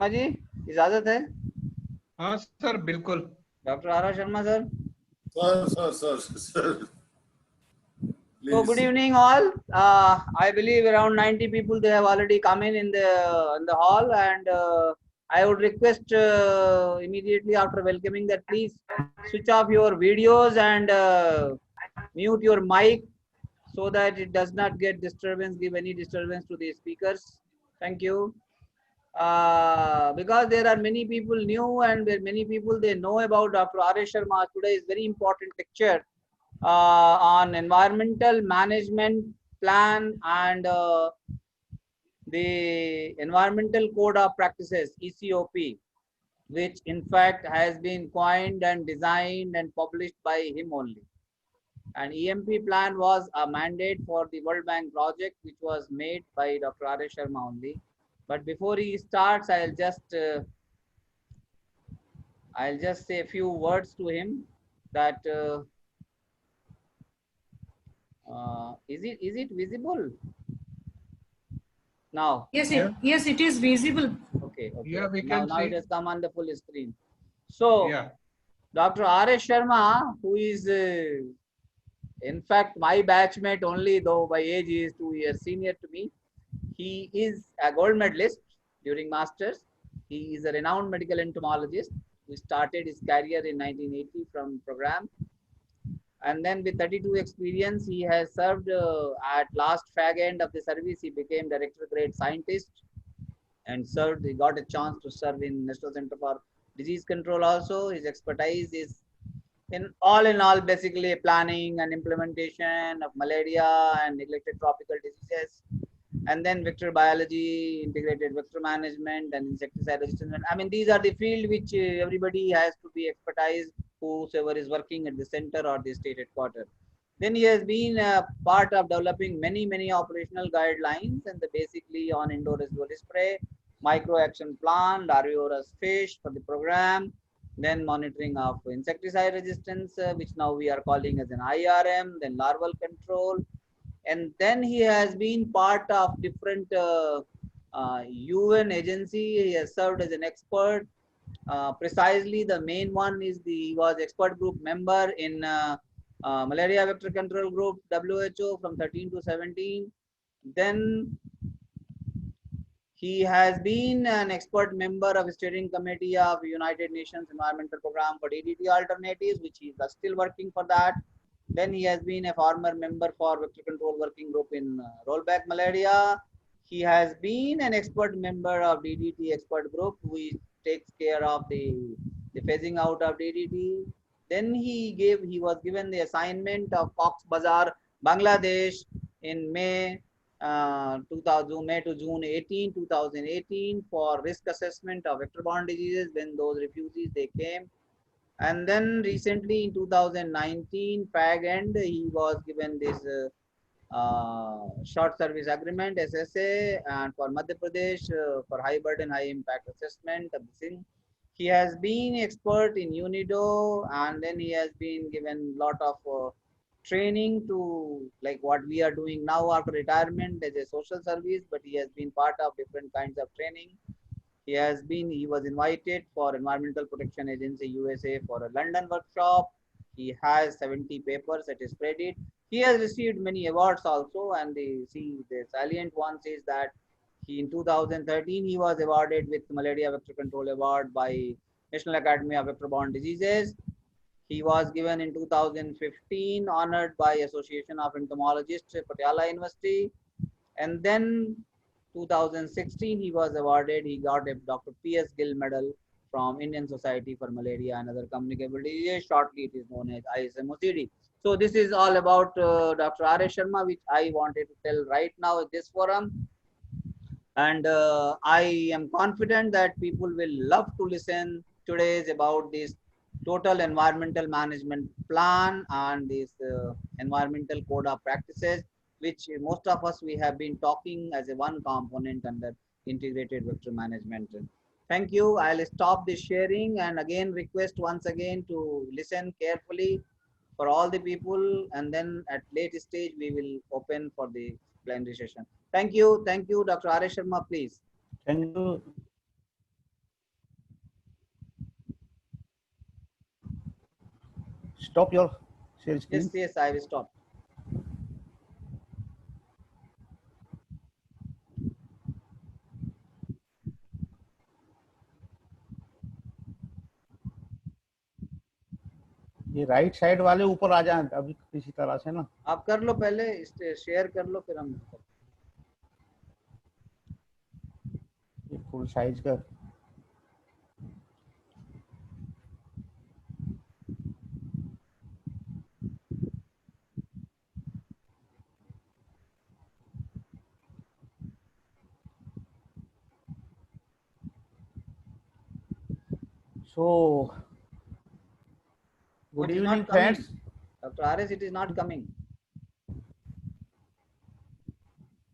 जी इजाजत है? हाँ सर बिल्कुल। Doctor R R Sharma sir. Sir, So please. good evening all. I believe around 90 people they have already come in the hall, and I would request immediately after welcoming that please switch off your videos and mute your mic so that it does not get disturbance, give any disturbance to the speakers. Thank you. Because there are many people new and there are many people they know about Dr. R.S. Sharma. Today is very important lecture on environmental management plan and the environmental code of practices ECOP, which in fact has been coined and designed and published by him only. And EMP plan was a mandate for the World Bank project, which was made by Dr. R.S. Sharma only. But before he starts, I'll just say a few words to him. That is it visible now? Yes, it is visible. Okay. Yeah, we Now can see. it has come on the full screen. So Yeah. Dr. R.S. Sharma, who is in fact my batchmate only, though by age he is 2 years senior to me. He is a gold medalist during masters. He is a renowned medical entomologist who started his career in 1980 from program, and then with 32 experience he has served at last fag end of the service. He became director grade scientist and served. He got a chance to serve in National Center for Disease Control also. His expertise is in all basically planning and implementation of malaria and neglected tropical diseases, and then vector biology, integrated vector management, and insecticide resistance. I mean, these are the field which everybody has to be expertise, whosoever is working at the center or the state headquarters. Then he has been a part of developing many operational guidelines, and the basically on indoor residual spray, micro action plan, larvivorous fish for the program, then monitoring of insecticide resistance, which now we are calling as an IRM, then larval control, and then he has been part of different UN agency. He has served as an expert. Precisely, the main one is he was expert group member in malaria vector control group WHO from 13 to 17. Then he has been an expert member of steering committee of United Nations Environmental Program for DDT alternatives, which he is still working for that. Then he has been a former member for vector control working group in rollback malaria. He has been an expert member of DDT expert group who takes care of the phasing out of DDT. Then he was given the assignment of Cox Bazar, Bangladesh in May to June 18, 2018 for risk assessment of vector-borne diseases when those refugees they came. And then recently in 2019 FAG end he was given this short service agreement SSA and for Madhya Pradesh for high burden high impact assessment of the thing. He has been expert in UNIDO, and then he has been given lot of training to like what we are doing now after retirement as a social service, but he has been part of different kinds of training. He was invited for Environmental Protection Agency USA for a London workshop. He has 70 papers at his credit. He has received many awards also, and the salient ones is that in 2013 he was awarded with Malaria Vector Control Award by National Academy of Vector-Borne Diseases. He was given in 2015 honored by Association of Entomologists Patiala University, and then 2016 he was awarded. He got a Dr. P.S. Gill Medal from Indian Society for Malaria and Other Communicable Diseases. Shortly, it is known as ISMOCD. So this is all about Dr. R.S. Sharma, which I wanted to tell right now at this forum. And I am confident that people will love to listen today is about this total environmental management plan and this environmental code of practices, which most of us we have been talking as a one component under integrated vector management. Thank you. I'll stop this sharing and again request once again to listen carefully for all the people, and then at late stage we will open for the plenary session. Thank you, Dr. R.S. Sharma, please. Thank you. stop your share screen. Yes, yes, I will stop. ये right side वाले ऊपर आ जाए अभी किसी तरह से ना। आप कर लो पहले, शेयर कर लो फिर हम। ये फुल साइज का so good It is evening not coming. friends. Dr. RS, it is not coming.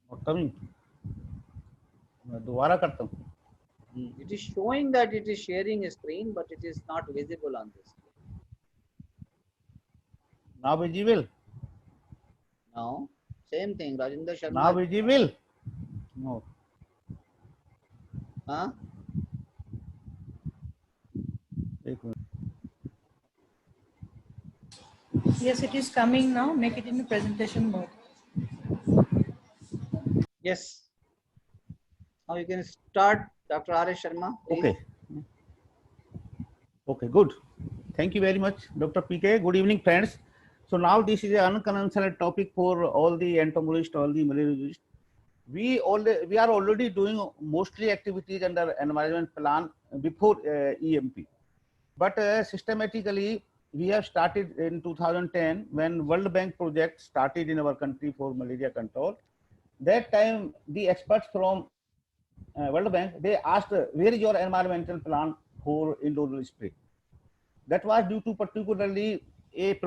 Not coming. मैं दोबारा करता हूँ। It is showing that it is sharing a screen, but it is not visible on this. Now visible. No, same thing. Rajinder Sharma. Now visible. No. Huh? एक minute. Yes, it is coming now. Make it in the presentation mode. Yes. Now you can start, Dr. RS Sharma. Please. Okay. Okay, good. Thank you very much, Dr. PK. Good evening, friends. So now this is an unconventional topic for all the entomologists, all the malariologists. We are already doing mostly activities under environment plan before EMP, but systematically we have started in 2010 when World Bank project started in our country for malaria control. That time the experts from World Bank, they asked where is your environmental plan for indoor spray. That was due to particularly it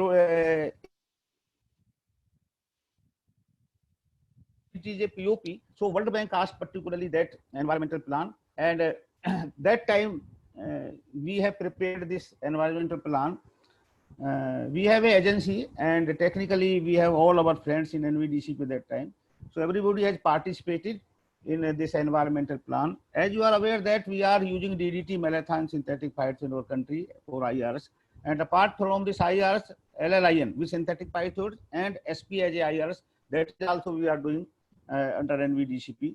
is a POP. So World Bank asked particularly that environmental plan, and that time we have prepared this environmental plan. We have an agency, and technically we have all our friends in NVDCP that time. So everybody has participated in this environmental plan. As you are aware that we are using DDT, malathion, synthetic phytodes in our country for IRs. And apart from this IRs, LLIN with synthetic phytodes and SP as a IRs, that is also we are doing under NVDCP.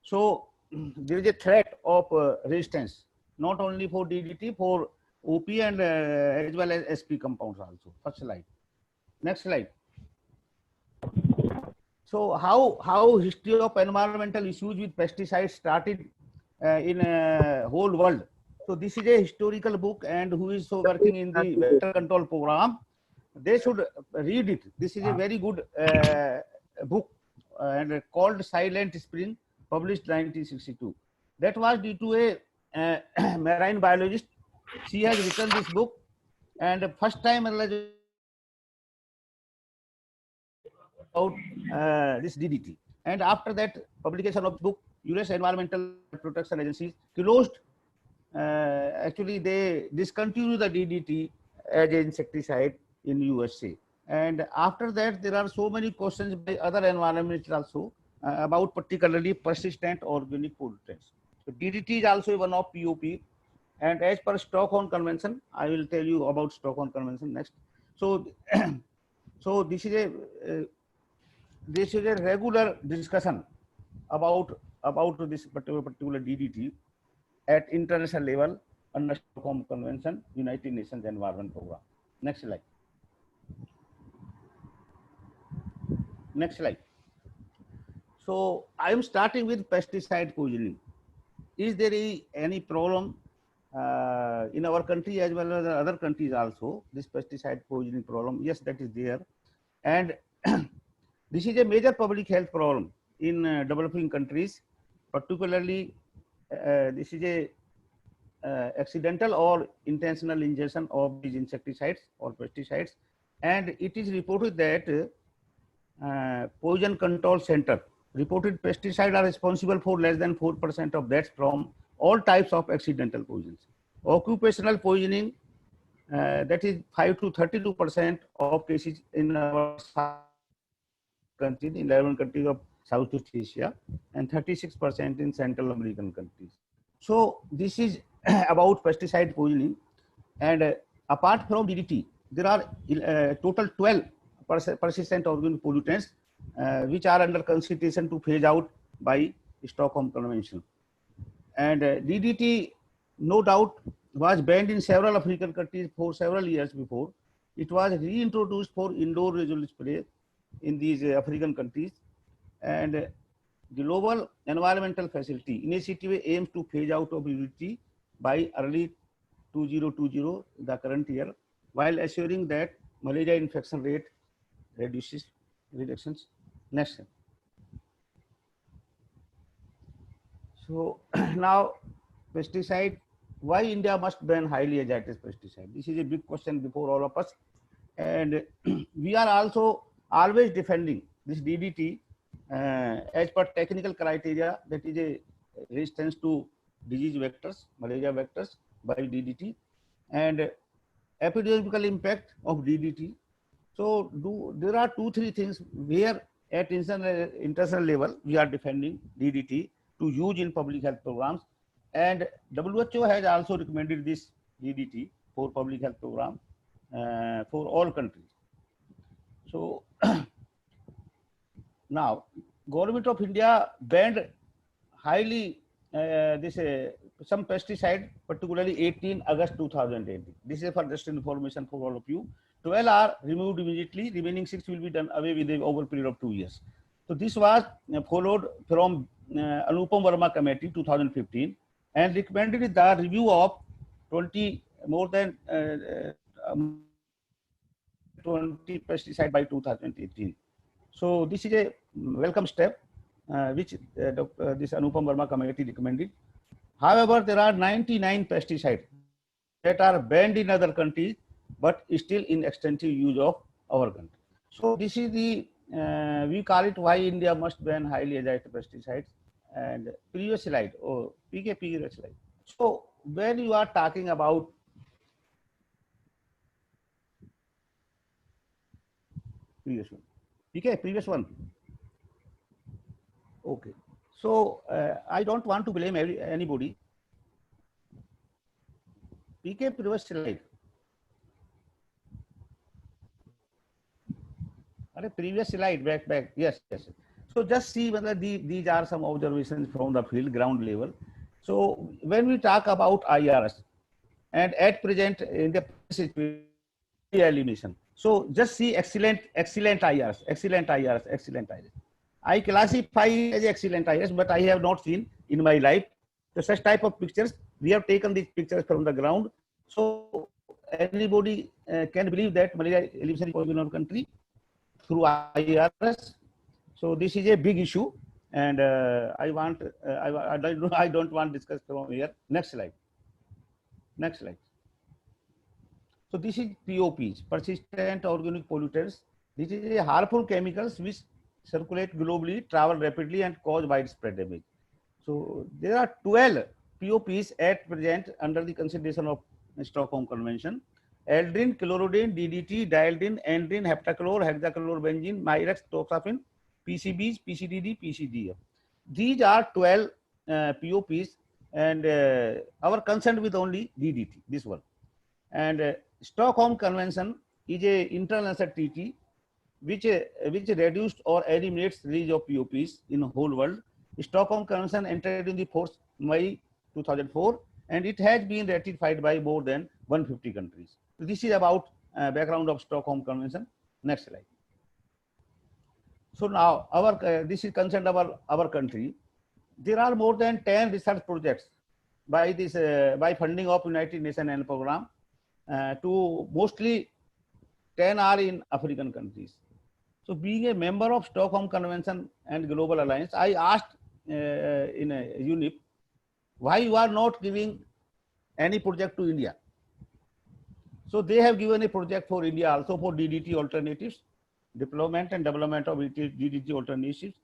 So there is a threat of resistance, not only for DDT, for OP and as well as SP compounds also. First slide. Next slide. So how history of environmental issues with pesticides started in whole world. So this is a historical book, and who is so working in the vector control program, they should read it. This is a very good book and called Silent Spring, published 1962. That was due to a marine biologist. She has written this book, and first time about this DDT. And after that publication of the book, US Environmental Protection Agency closed. Actually, they discontinued the DDT as an insecticide in USA. And after that, there are so many questions by other environmentalists also about particularly persistent organic pollutants. So DDT is also one of POP. And as per Stockholm Convention, I will tell you about Stockholm Convention next. So, so this is a regular discussion about this particular DDT at international level under Stockholm Convention, United Nations Environment Program. Next slide. Next slide. So I am starting with pesticide poisoning. Is there any problem in our country as well as other countries also, this pesticide poisoning problem? Yes, that is there. And this is a major public health problem in developing countries, particularly this is a accidental or intentional ingestion of these insecticides or pesticides. And it is reported that Poison Control Center reported pesticides are responsible for less than 4% of deaths from all types of accidental poisons. Occupational poisoning, that is 5 to 32% of cases in our countries, in 11 countries of Southeast Asia, and 36% in Central American countries. So this is about pesticide poisoning. And apart from DDT, there are total 12 persistent organic pollutants which are under consideration to phase out by Stockholm Convention. And DDT, no doubt, was banned in several African countries for several years before. It was reintroduced for indoor visual display in these African countries. And Global Environmental Facility initiative aims to phase out of DDT by early 2020, the current year, while assuring that malaria infection rate reductions. Next. So now pesticide, why India must ban highly hazardous pesticide? This is a big question before all of us. And we are also always defending this DDT as per technical criteria, that is a resistance to disease vectors, malaria vectors by DDT, and epidemiological impact of DDT. So there are 2-3 things where at international level we are defending DDT to use in public health programs, and WHO has also recommended this DDT for public health program for all countries. So now Government of India banned highly some pesticide, particularly 18 August 2018. This is for just information for all of you. 12 are removed immediately, remaining 6 will be done away with over a period of 2 years. So this was followed from Anupam Verma Committee 2015 and recommended the review of 20 pesticide by 2018. So this is a welcome step which this Anupam Verma Committee recommended. However, there are 99 pesticides that are banned in other countries but still in extensive use of our country. So this is the we call it why India must ban highly hazardous pesticides. And previous slide, previous slide. So when you are talking about previous one. Okay. So I don't want to blame anybody. Previous slide. Previous slide, back. Yes. So just see whether these are some observations from the field, ground level. So when we talk about IRS, and at present in the elimination. So just see excellent IRS. I classify as excellent IRS, but I have not seen in my life. So such type of pictures, we have taken these pictures from the ground. So anybody can believe that malaria elimination is possible in our country through IRS. So this is a big issue, and I don't want to discuss from here. Next slide. So this is POPs, persistent organic pollutants. This is a harmful chemicals which circulate globally, travel rapidly, and cause widespread damage. So there are 12 POPs at present under the consideration of Stockholm Convention: aldrin, chlorodyne, DDT, dieldrin, endrin, heptachlor, hexachlorobenzene, Mirex, toxaphene, PCBs, PCDD, PCDF. These are 12 POPs, and our concern with only DDT, this one. And Stockholm Convention is a international treaty which reduced or eliminates release of POPs in the whole world. Stockholm Convention entered in the force May 2004, and it has been ratified by more than 150 countries. So this is about background of Stockholm Convention. Next slide. So now this is concerned about our country. There are more than 10 research projects by this by funding of United Nations and program. To mostly 10 are in African countries. So being a member of Stockholm Convention and Global Alliance, I asked in UNIP, why you are not giving any project to India? So they have given a project for India also for DDT alternatives, deployment and development of DDT alternatives.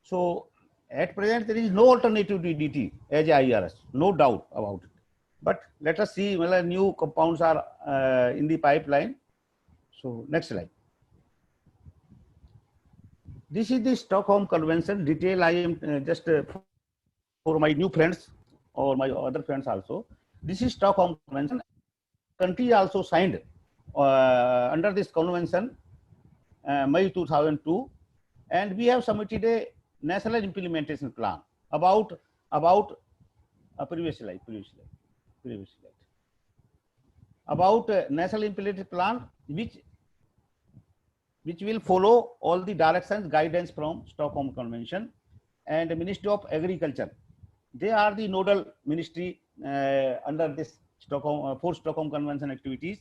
So at present there is no alternative to DDT as IRS, no doubt about it. But let us see whether new compounds are in the pipeline. So next slide. This is the Stockholm Convention. Detail I am just for my new friends or my other friends also. This is Stockholm Convention. Country also signed under this convention, May 2002, and we have submitted a national implementation plan about previous slide, about national implementation plan which will follow all the directions, guidance from Stockholm Convention, and the Ministry of Agriculture. They are the nodal ministry under this Stockholm for Stockholm Convention activities.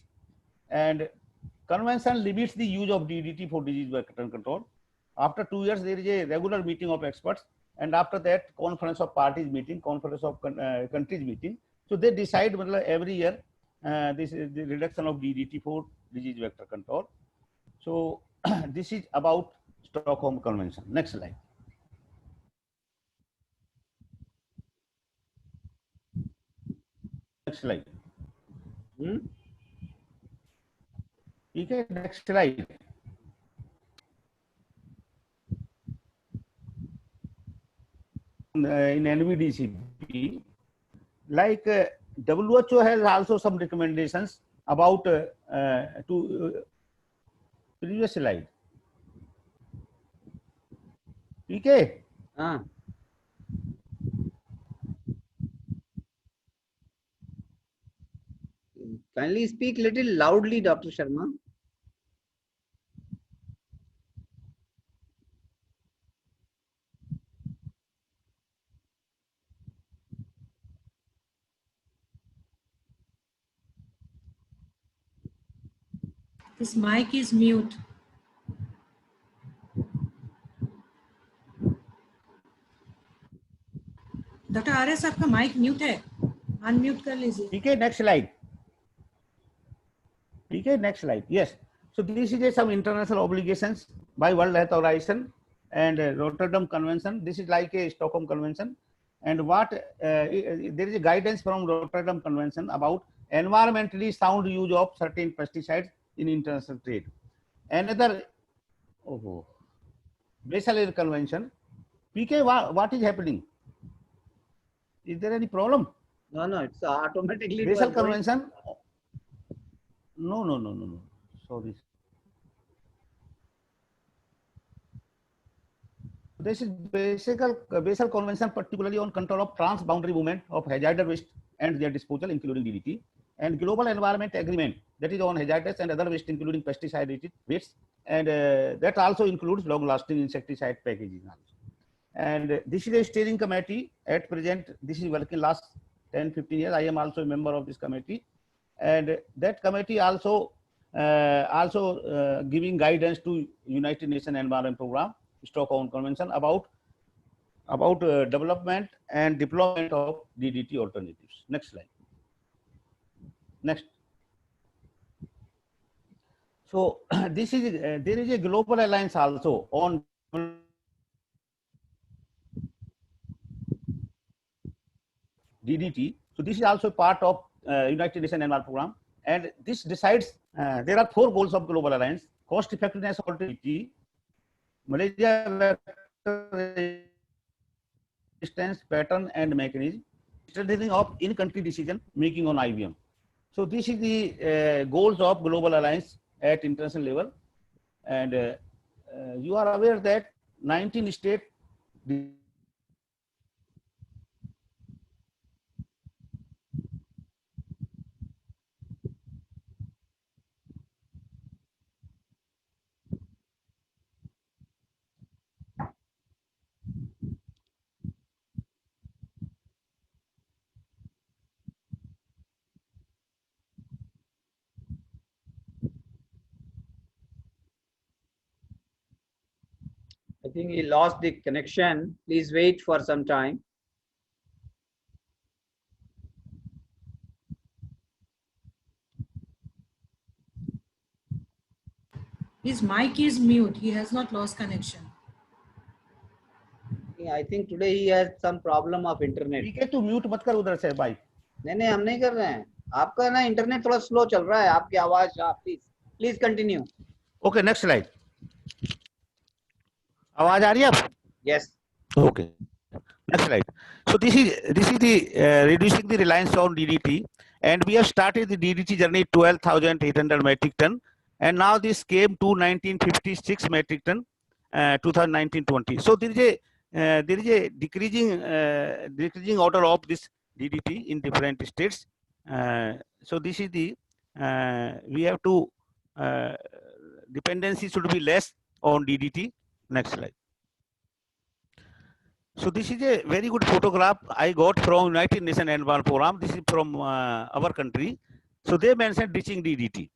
And convention limits the use of DDT for disease vector control. After 2 years, there is a regular meeting of experts, and after that, conference of parties meeting, conference of countries meeting. So they decide every year this is the reduction of DDT for disease vector control. So this is about Stockholm Convention. Next slide. Next slide. Okay, next slide. In NVDCP, like WHO has also some recommendations about previous slide. Okay. Kindly speak little loudly, Dr. Sharma. His mic is mute. Doctor RS आपका mic mute है, unmute कर लीजिए. ठीक है, next slide. ठीक है, next slide. Yes. So this is some international obligations by World Health Organization and Rotterdam Convention. This is like a Stockholm Convention. And what there is a guidance from Rotterdam Convention about environmentally sound use of certain pesticides in international trade. Another Basel Air Convention. PK, what is happening? Is there any problem? No, it's automatically. Basel Convention. No. Sorry. This is Basel Convention, particularly on control of trans-boundary movement of hazardous waste and their disposal, including DDT, and Global Environment Agreement, that is on hazardous and other waste, including pesticide-related waste, and that also includes long-lasting insecticide packaging. And this is a steering committee at present. This is working last 10-15 years. I am also a member of this committee, and that committee also giving guidance to United Nations Environment Program, Stockholm Convention, about development and deployment of DDT alternatives. Next slide. Next. So this is there is a global alliance also on DDT. So this is also part of United Nations Environment Program, and this decides there are 4 goals of global alliance: cost effectiveness of DDT, malaria resistance pattern and mechanism, strengthening of in-country decision making on IVM. So this is the goals of global alliance at international level, and you are aware that 19 states I think he lost the connection. Please wait for some time. His mic is mute. He has not lost connection. I think today he has some problem of internet. ठीक है, तू mute मत कर उधर से भाई. नहीं हम नहीं कर रहे हैं. आपका ना इंटरनेट थोड़ा स्लो चल रहा है. आपकी आवाज please continue. Okay, next slide. आवाज आ रही है आप? Yes. Okay. Next slide. So this is the reducing the reliance on DDT and we have started the DDT journey 12,800 metric ton, and now this came to 1956 metric ton, 2019-20. So there is a decreasing order of this DDT in different states. So this is the we have to dependency should be less on DDT. Next slide. So this is a very good photograph I got from United Nations Environment Program. This is from our country. So they mentioned ditching DDT.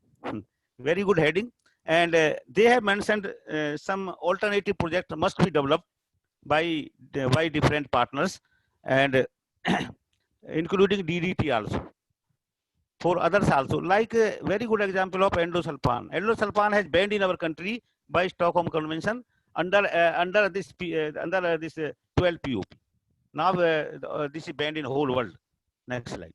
Very good heading. And they have mentioned some alternative project must be developed by different partners, and including DDT also. For others also, like a very good example of endosulfan. Endosulfan has banned in our country by Stockholm Convention under this 12 POP. Now this is banned in whole world. Next slide.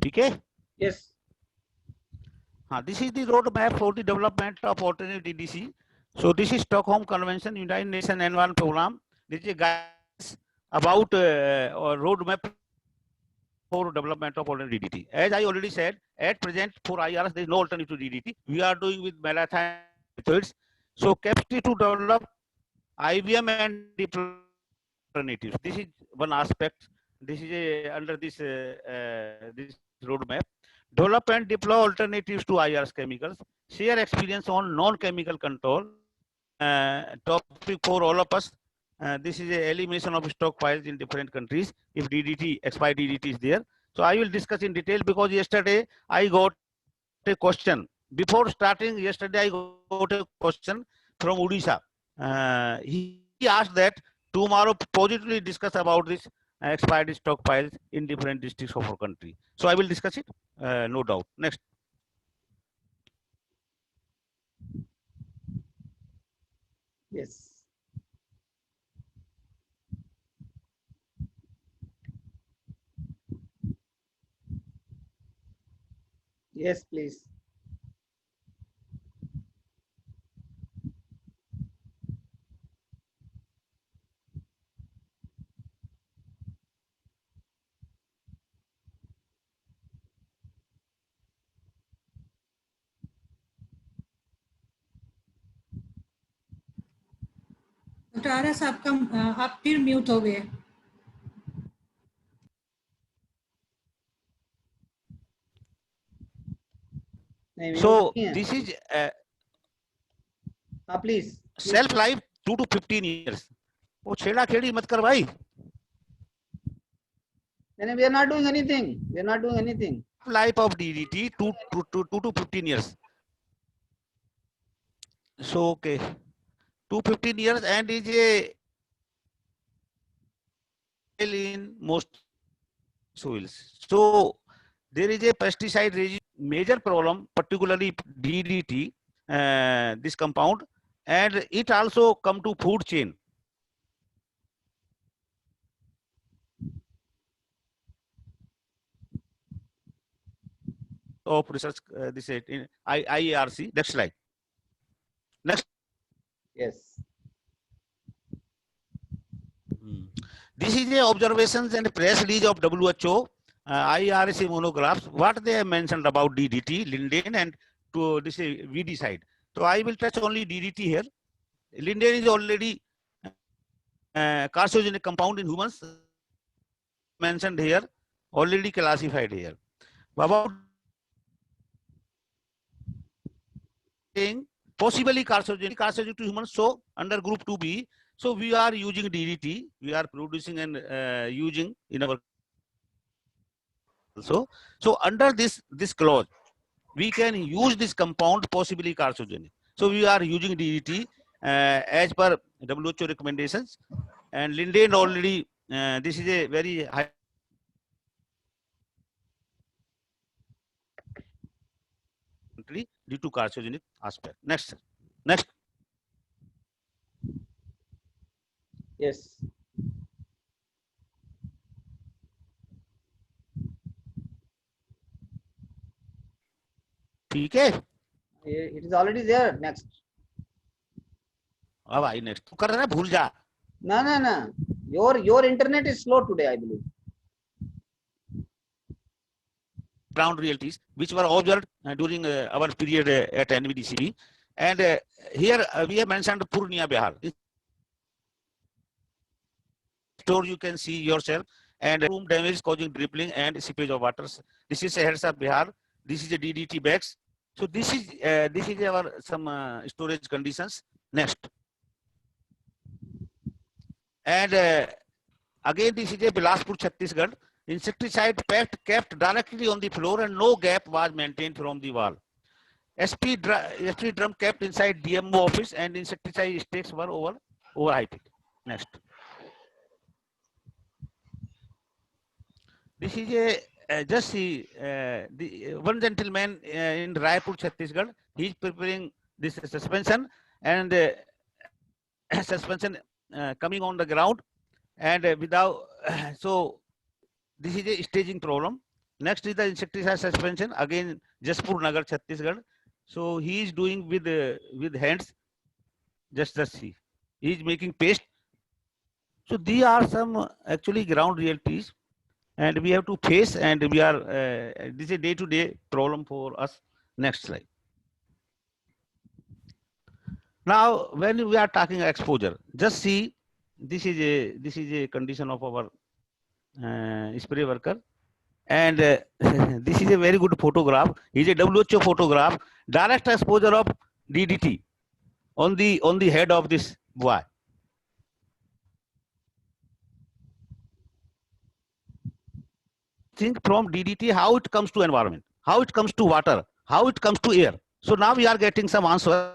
Okay. Yes. This is the roadmap for the development of alternative DDC. So this is Stockholm Convention, United Nations Environment Program. This is a guidance about roadmap for development of alternative DDT. As I already said, at present for IRS there is no alternative to DDT. We are doing with malathion methods. So capacity to develop IBM and alternatives. This is one aspect. This is under this this roadmap. Develop and deploy alternatives to IRS chemicals. Share experience on non-chemical control. Topic for all of us. This is a elimination of stockpiles in different countries if DDT, expired DDT is there. So I will discuss in detail because yesterday I got a question. Before starting yesterday, I got a question from Odisha. He asked that tomorrow positively discuss about this expired stockpiles in different districts of our country. So I will discuss it, no doubt. Next. Yes. Yes, please. Doctor RS आपका आप फिर mute हो गए. So this is please. Shelf life 2 to 15 years. वो छेड़ा खेड़ी मत कर भाई. We are not doing anything. We are not doing anything. Life of DDT 2 to 15 years. So okay, 2 15 years and is a in most soils. So there is a pesticide resistance major problem, particularly DDT, this compound, and it also come to food chain. Of research, this is in IARC. Next slide. Next. Yes. This is the observations and press release of WHO, IRC monographs. What they have mentioned about DDT, Linden, and to this VD side. So I will touch only DDT here. Linden is already carcinogenic compound in humans, mentioned here, already classified here. About possibly carcinogenic to humans, so under group 2B. So we are using DDT, we are producing and using in our also. So under this clause, we can use this compound possibly carcinogenic. So we are using DDT as per WHO recommendations, and Linden already this is a very high due to carcinogenic aspect. Next. Yes. Okay. It is already there. Next. अब आई next तू कर रहा है भूल जा No. Your internet is slow today, I believe. ground realities which were observed during our period at NVDCB. And here we have mentioned Purnia Bihar. Store you can see yourself, and room damage causing dribbling and seepage of waters. This is Saharsa Bihar. This is a DDT bags. So this is our some storage conditions. Next, and again this is a Bilaspur Chhattisgarh. Insecticide packed kept directly on the floor and no gap was maintained from the wall. SP drum kept inside DMO office and insecticide stakes were overhyped. Next. This is a just see the one gentleman in Raipur, Chhattisgarh. He is preparing this suspension and suspension coming on the ground and without so this is a staging problem. Next is the insecticide suspension again Jaspur Nagar, Chhattisgarh. So he is doing with hands. Just see, he is making paste. So these are some actually ground realities, and we have to face, and we are this is a day-to-day problem for us. Next slide. Now, when we are talking exposure, just see this is a condition of our spray worker, and this is a very good photograph. Is a WHO photograph. Direct exposure of DDT on the head of this boy. Think from DDT how it comes to environment, how it comes to water, how it comes to air. So now we are getting some answer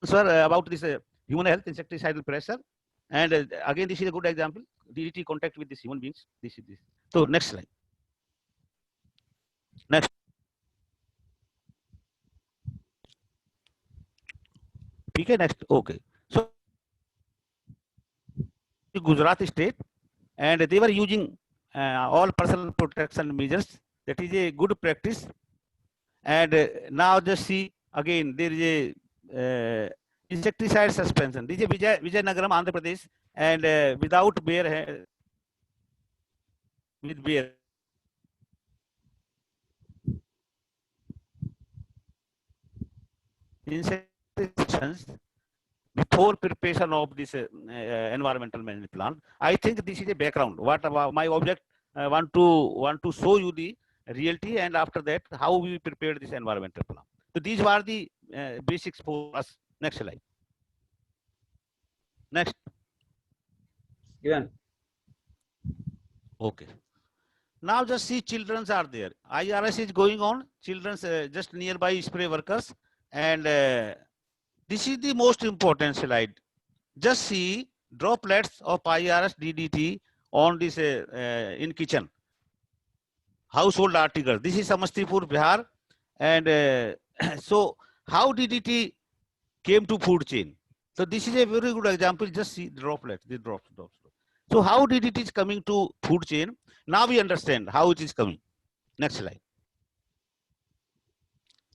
about this human health, insecticidal pressure, and again this is a good example. DDT contact with these human beings. This is this. So next slide. Next. Okay, next. Okay. So Gujarat state, and they were using all personal protection measures. That is a good practice. And now just see again there is a insecticide suspension. This is Vijayanagaram, Andhra Pradesh, and without bear with bear. Insecticides before preparation of this environmental management plan. I think this is a background. What my object want to show you the reality, and after that how we prepared this environmental plan. So these were the basics for us. Next slide. Next. Given. Okay. Now just see childrens are there. IRS is going on. Children's just nearby spray workers, and this is the most important slide. Just see droplets of IRS DDT on this in kitchen. Household articles. This is Samastipur, Bihar, and so how DDT came to food chain. So this is a very good example. Just see droplets, the drops. So how DDT is coming to food chain? Now we understand how it is coming. Next slide.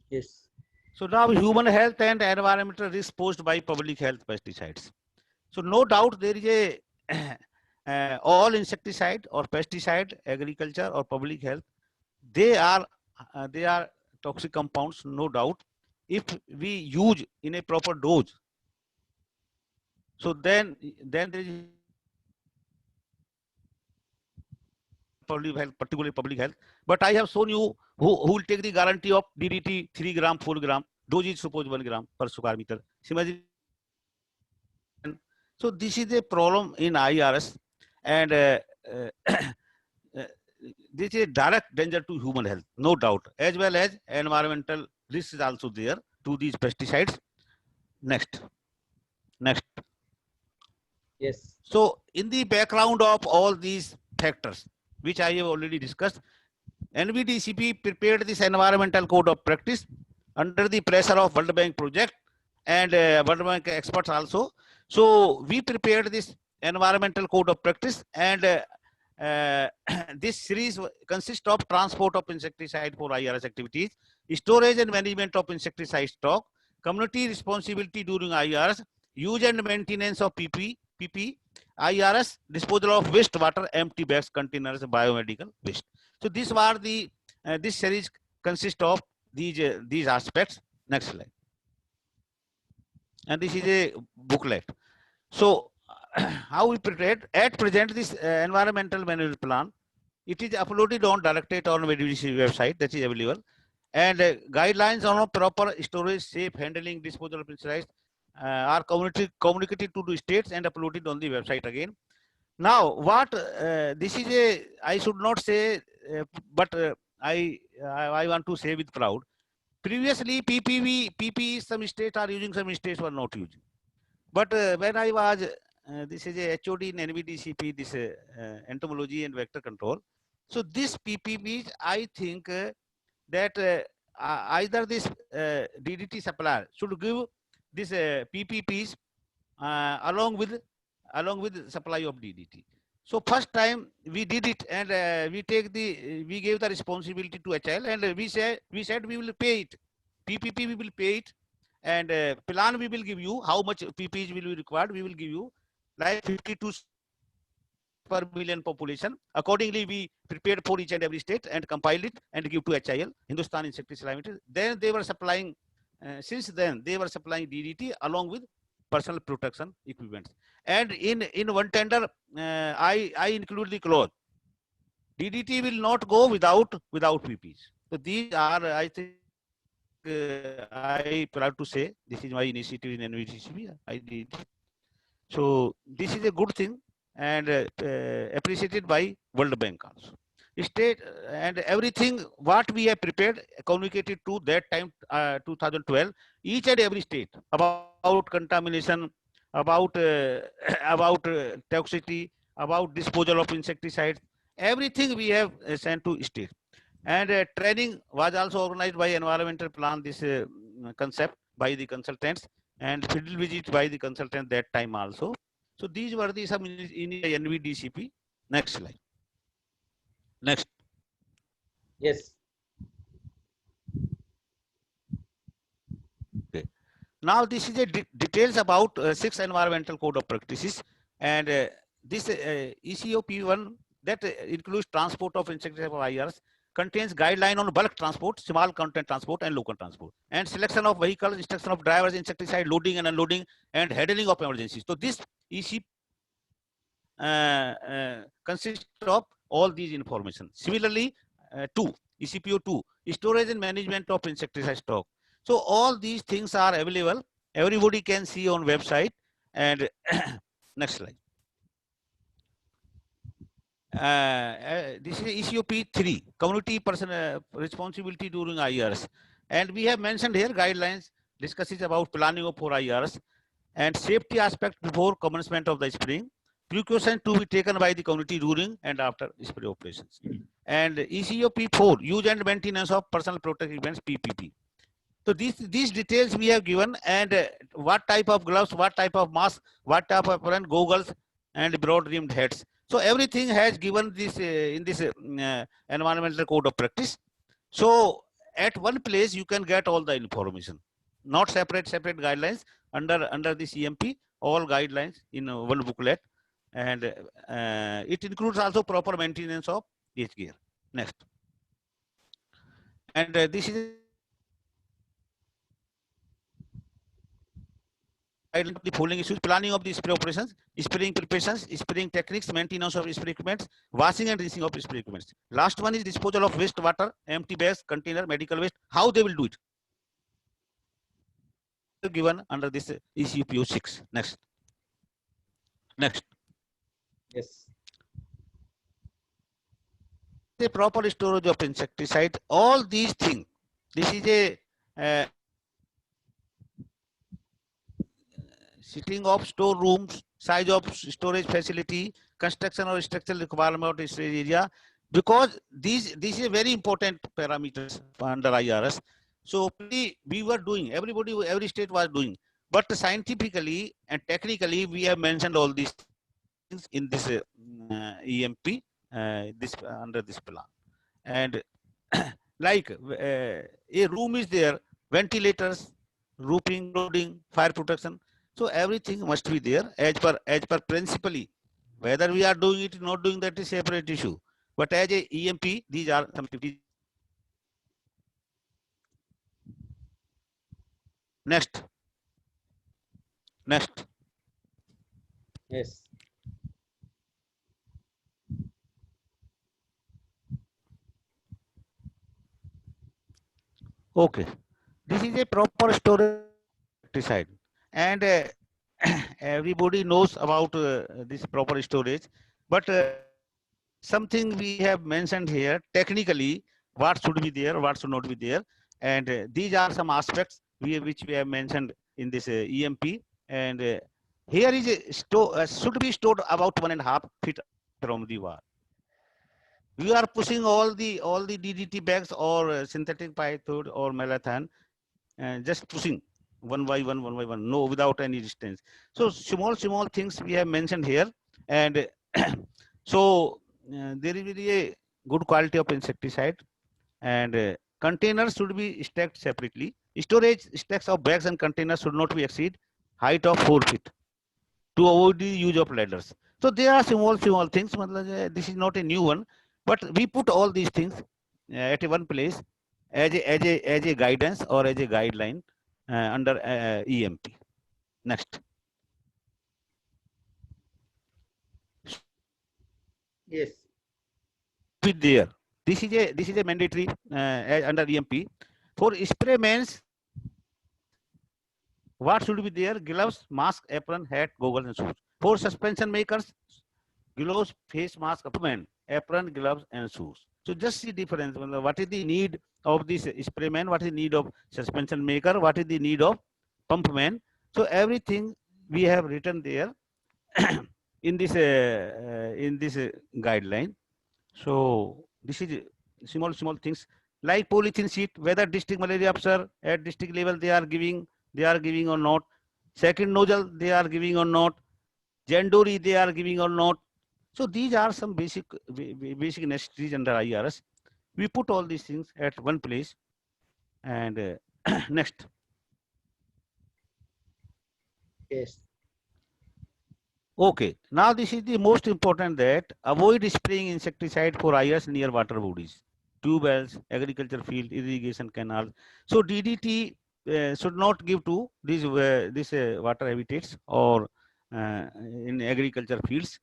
Yes. So now human health and environmental risk posed by public health pesticides. So no doubt there is a all insecticide or pesticide, agriculture or public health, they are toxic compounds, no doubt. If we use in a proper dose, so then there is public health, particularly public health. But I have shown you who will take the guarantee of DDT 3 gram, 4 gram, dose is suppose 1 gram per square meter. So this is a problem in IRS, and this is a direct danger to human health, no doubt, as well as environmental risk is also there to these pesticides. Next. Yes. So in the background of all these factors, which I have already discussed, NVDCP prepared this environmental code of practice under the pressure of World Bank project and World Bank experts also. So we prepared this environmental code of practice, and this series consists of transport of insecticide for IRS activities, storage and management of insecticide stock, community responsibility during IRS, use and maintenance of PP, IRS, disposal of wastewater, empty bags, containers, biomedical waste. So these were the this series consists of these aspects. Next slide. And this is a booklet. So how we prepared at present this environmental management plan. It is uploaded on Directorate on VDC website that is available, and guidelines on proper storage, safe handling, disposal of pesticides are communicated to the states and uploaded on the website again. Now, what this is a I should not say, but I want to say with proud. Previously, PPE some states are using, some states were not using. But when I was this is a HOD in NVDCP, this entomology and vector control. So this PPPs, I think that either this DDT supplier should give this PPPs along with supply of DDT. So first time we did it, and we gave the responsibility to HL, and we said we will pay it. PPP we will pay it, and plan we will give you how much PPPs will be required. We will give you like 52 per million population. Accordingly, we prepared for each and every state and compiled it and give to HIL, Hindustan Insecticide Limited. Then they were supplying, since then they were supplying DDT along with personal protection equipment. And in one tender, I include the clause, DDT will not go without PPs. So these are, I think, I proud to say, this is my initiative in NVDCP. I did. So this is a good thing, and appreciated by World Bank also. State and everything what we have prepared, communicated to that time 2012, each and every state about contamination, about toxicity, about disposal of insecticides, everything we have sent to state. And training was also organized by environmental plan, this concept by the consultants, and field visit by the consultant that time also. So these were the some in NVDCP. Next slide. Next. Yes. Okay. Now this is a details about 6 environmental code of practices, and this ECOP1 that includes transport of insecticides for IRS, contains guideline on bulk transport, small content transport, and local transport, and selection of vehicles, instruction of drivers, insecticide loading and unloading, and handling of emergencies. So this EC consists of all these information. Similarly, ECPO2, storage and management of insecticide stock. So all these things are available. Everybody can see on website. And next slide. This is ECOP 3, community person responsibility during IRS, and we have mentioned here guidelines discusses about planning of for IRS and safety aspect before commencement of the spraying, precautions to be taken by the community during and after spray operations, and ECOP 4, use and maintenance of personal protective equipment, PPP. So these details we have given, and what type of gloves, what type of mask, what type of goggles, and broad rimmed hats. So everything has given this in this environmental code of practice. So at one place you can get all the information, not separate guidelines under this EMP, all guidelines in one booklet, and it includes also proper maintenance of each gear. Next, and this is the following issues: planning of the spray operations, spraying preparations, spraying techniques, maintenance of spray equipment, washing and rinsing of spray equipment. Last one is disposal of waste water, empty bags, container, medical waste. How they will do it? Given under this ECPO 6. Next. Yes. The proper storage of insecticide. All these things. This is a sitting of storerooms, size of storage facility, construction or structural requirement of this area, because this is a very important parameters under IRS. So we were doing, every state was doing, but scientifically and technically we have mentioned all these things in this EMP, this under this plan. And like a room is there, ventilators, roofing, loading, fire protection. So everything must be there as per principally. Whether we are doing it, not doing that is separate issue. But as a EMP, these are some activities. Next, next. Yes. Okay. This is a proper storage side, and everybody knows about this proper storage. But something we have mentioned here technically, what should be there, what should not be there, and these are some aspects which we have mentioned in this EMP. And here is a should be stored about 1.5 feet from the wall. We are pushing all the DDT bags or synthetic plywood or malathion, just pushing one by one, no, without any distance. So small things we have mentioned here, and so there is really a good quality of insecticide, and containers should be stacked separately. Storage stacks of bags and containers should not be exceed height of 4 feet to avoid the use of ladders. So there are small things. This is not a new one, but we put all these things at one place as a guidance or as a guideline under EMP. Next. Yes. With there, this is a mandatory under EMP. For spray mains, what should be there? Gloves, mask, apron, hat, goggles, and shoes. For suspension makers, gloves, face mask, apron, gloves, and shoes. So just see difference. What is the need of this spray man? What is the need of suspension maker? What is the need of pump man? So everything we have written there in this guideline. So this is small things like polythene sheet, whether district malaria officer at district level they are giving or not. Second nozzle they are giving or not. Jandori they are giving or not. So these are some basic necessities under IRS. We put all these things at one place. And next. Yes. Okay, now this is the most important, that avoid spraying insecticide for IRS near water bodies, tube wells, agriculture field, irrigation canals. So DDT should not give to these water habitats or in agriculture fields.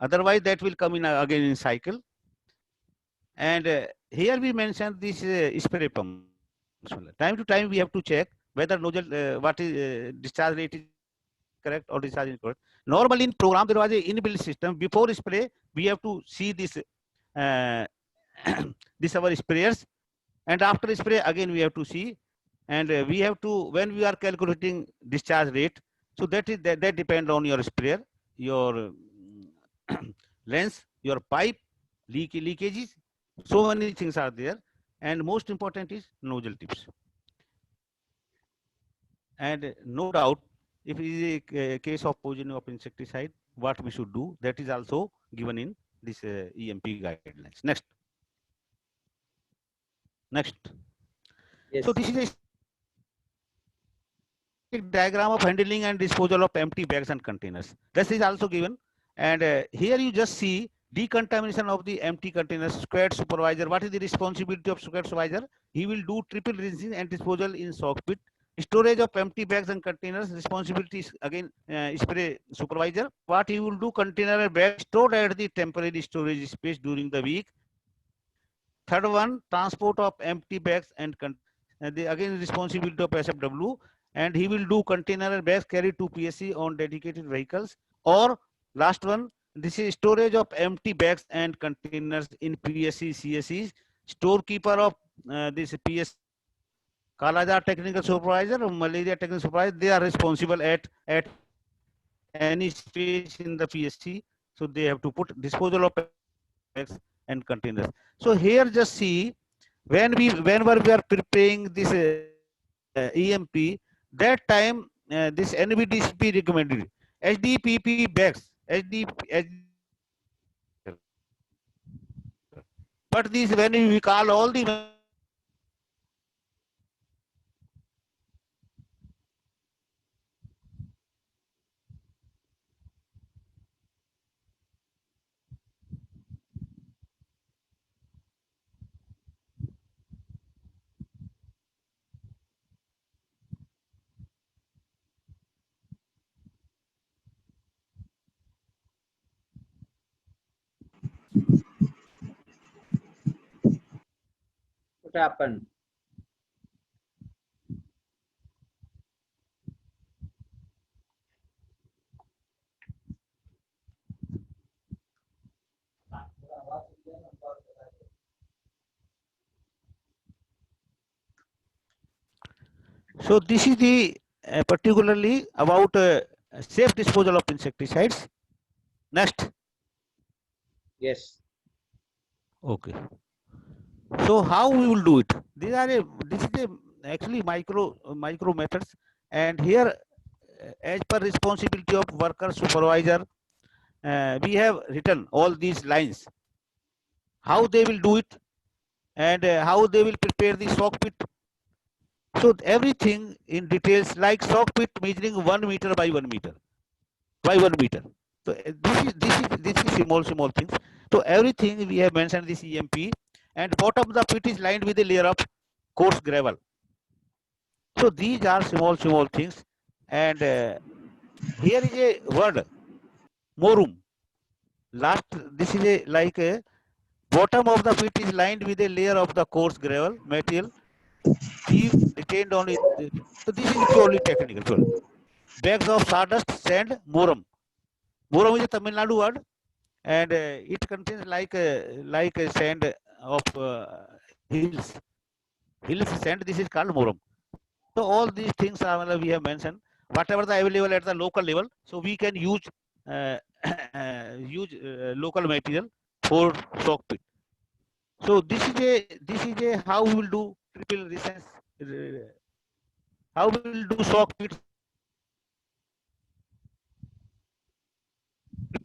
Otherwise, that will come in again in cycle. And here we mentioned this spray pumps. Time to time we have to check whether nozzle what is discharge rate is correct or discharge incorrect. Normally in program there was a inbuilt system. Before spray we have to see this this our sprayers, and after spray again we have to see, and we have to, when we are calculating discharge rate, so that depend on your sprayer, your length, your pipe, leakages. So many things are there, and most important is nozzle tips. And no doubt, if it is a case of poisoning of insecticide, what we should do, that is also given in this EMP guidelines. Next. Yes. So this is a diagram of handling and disposal of empty bags and containers. This is also given, and here you just see decontamination of the empty containers. Squad supervisor, what is the responsibility of squad supervisor? He will do triple rinsing and disposal in sock pit. Storage of empty bags and containers, responsibility is again spray supervisor. What he will do, container and bag stored at the temporary storage space during the week. Third one, transport of empty bags and the again responsibility of SFW, and he will do container and bags carried to PSC on dedicated vehicles. Or last one, this is storage of empty bags and containers in PSC CSCs. Storekeeper of this PSC, Kalajar technical supervisor or malaria technical supervisor, they are responsible at any space in the PSC. So they have to put disposal of bags and containers. So here just see, whenever we are preparing this EMP, that time this NBDCP recommended HDPP bags, but these, when we call all the What happened? So this is the particularly about safe disposal of insecticides. Next. Yes. Okay. So how we will do it? These are this is actually micro methods, and here as per responsibility of worker supervisor, we have written all these lines. How they will do it, and how they will prepare the sock pit. So everything in details, like sock pit measuring 1 meter by 1 meter by 1 meter. So this is small things. So everything we have mentioned this EMP, and bottom of the pit is lined with a layer of coarse gravel. So these are small things, and here is a word morum. Last, this is a like a bottom of the pit is lined with a layer of the coarse gravel material. Deep retained on it. So this is purely technical. Pure. Bags of sawdust, sand, morum. Morum is a Tamil Nadu word, and it contains like a sand of hills. Hills sand. This is called morum. So all these things are we have mentioned. Whatever the available at the local level, so we can use uh, local material for sock pit. So this is a how we will do triple resistance. How we will do sock pits.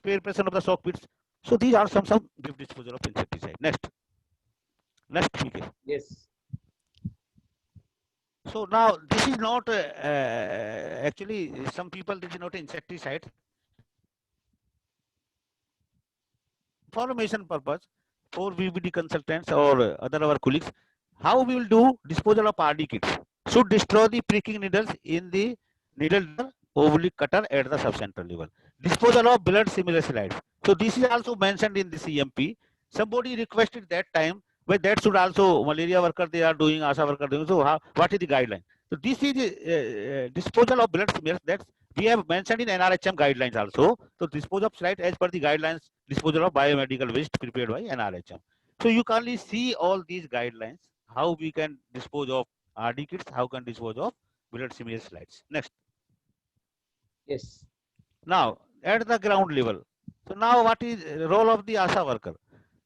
Preparation of the sock pits. So these are some brief disposal of insecticide. Next PK. Yes. So now this is not actually some people this is not insecticide. Information purpose for VBD consultants or other our colleagues, how we will do disposal of RD kits. Should destroy the pricking needles in the needle oblique cutter at the subcentral level. Disposal of blood similar slides. So this is also mentioned in the CMP. Somebody requested that time, but that should also malaria worker they are doing, ASHA worker doing. So what is the guideline? So this is disposal of blood similar. That's we have mentioned in NRHM guidelines also. So dispose of slide as per the guidelines, disposal of biomedical waste prepared by NRHM. So you can see all these guidelines, how we can dispose of RD kits, how can dispose of blood smear slides. Next. Yes. Now at the ground level. So now what is role of the ASHA worker?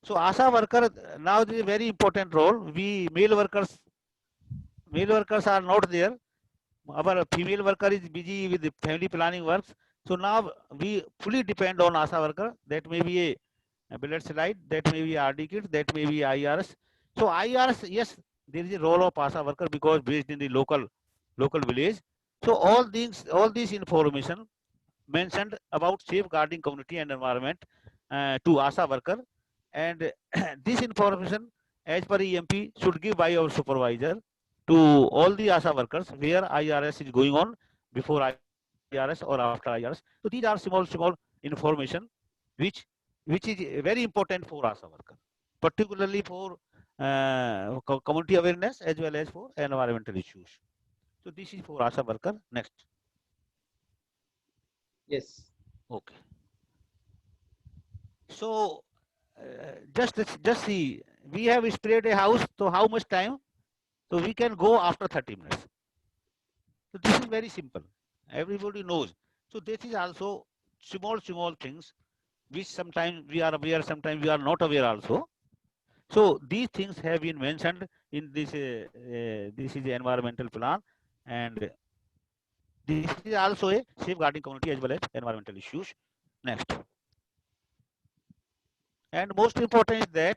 So ASHA worker now is a very important role. We male workers are not there. Our female worker is busy with the family planning works. So now we fully depend on ASHA worker. That may be a blood slide, that may be RD kit, that may be IRS. So IRS, yes, there is a role of ASHA worker because based in the local village. So all these information mentioned about safeguarding community and environment to ASHA worker, and this information as per EMP should give by our supervisor to all the ASHA workers where IRS is going on, before IRS or after IRS. So these are small information which is very important for ASHA worker, particularly for community awareness as well as for environmental issues. So this is for ASHA worker. Next. Yes. Okay. So just see, we have sprayed a house. So how much time? So we can go after 30 minutes. So this is very simple. Everybody knows. So this is also small things which sometimes we are aware, sometimes we are not aware also. So these things have been mentioned in this this is the environmental plan, and this is also a safeguarding community as well as environmental issues. Next. And most important is that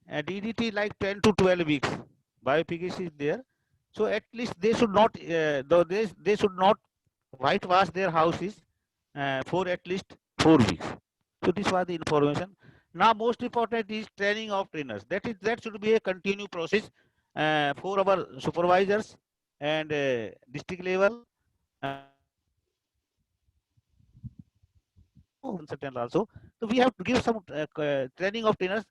DDT like 10 to 12 weeks. Bio-PKC is there. So at least they should not they should not whitewash their houses for at least 4 weeks. So this was the information. Now most important is training of trainers. That should be a continued process for our supervisors and district level. Consultant also. So we have to give some training of trainers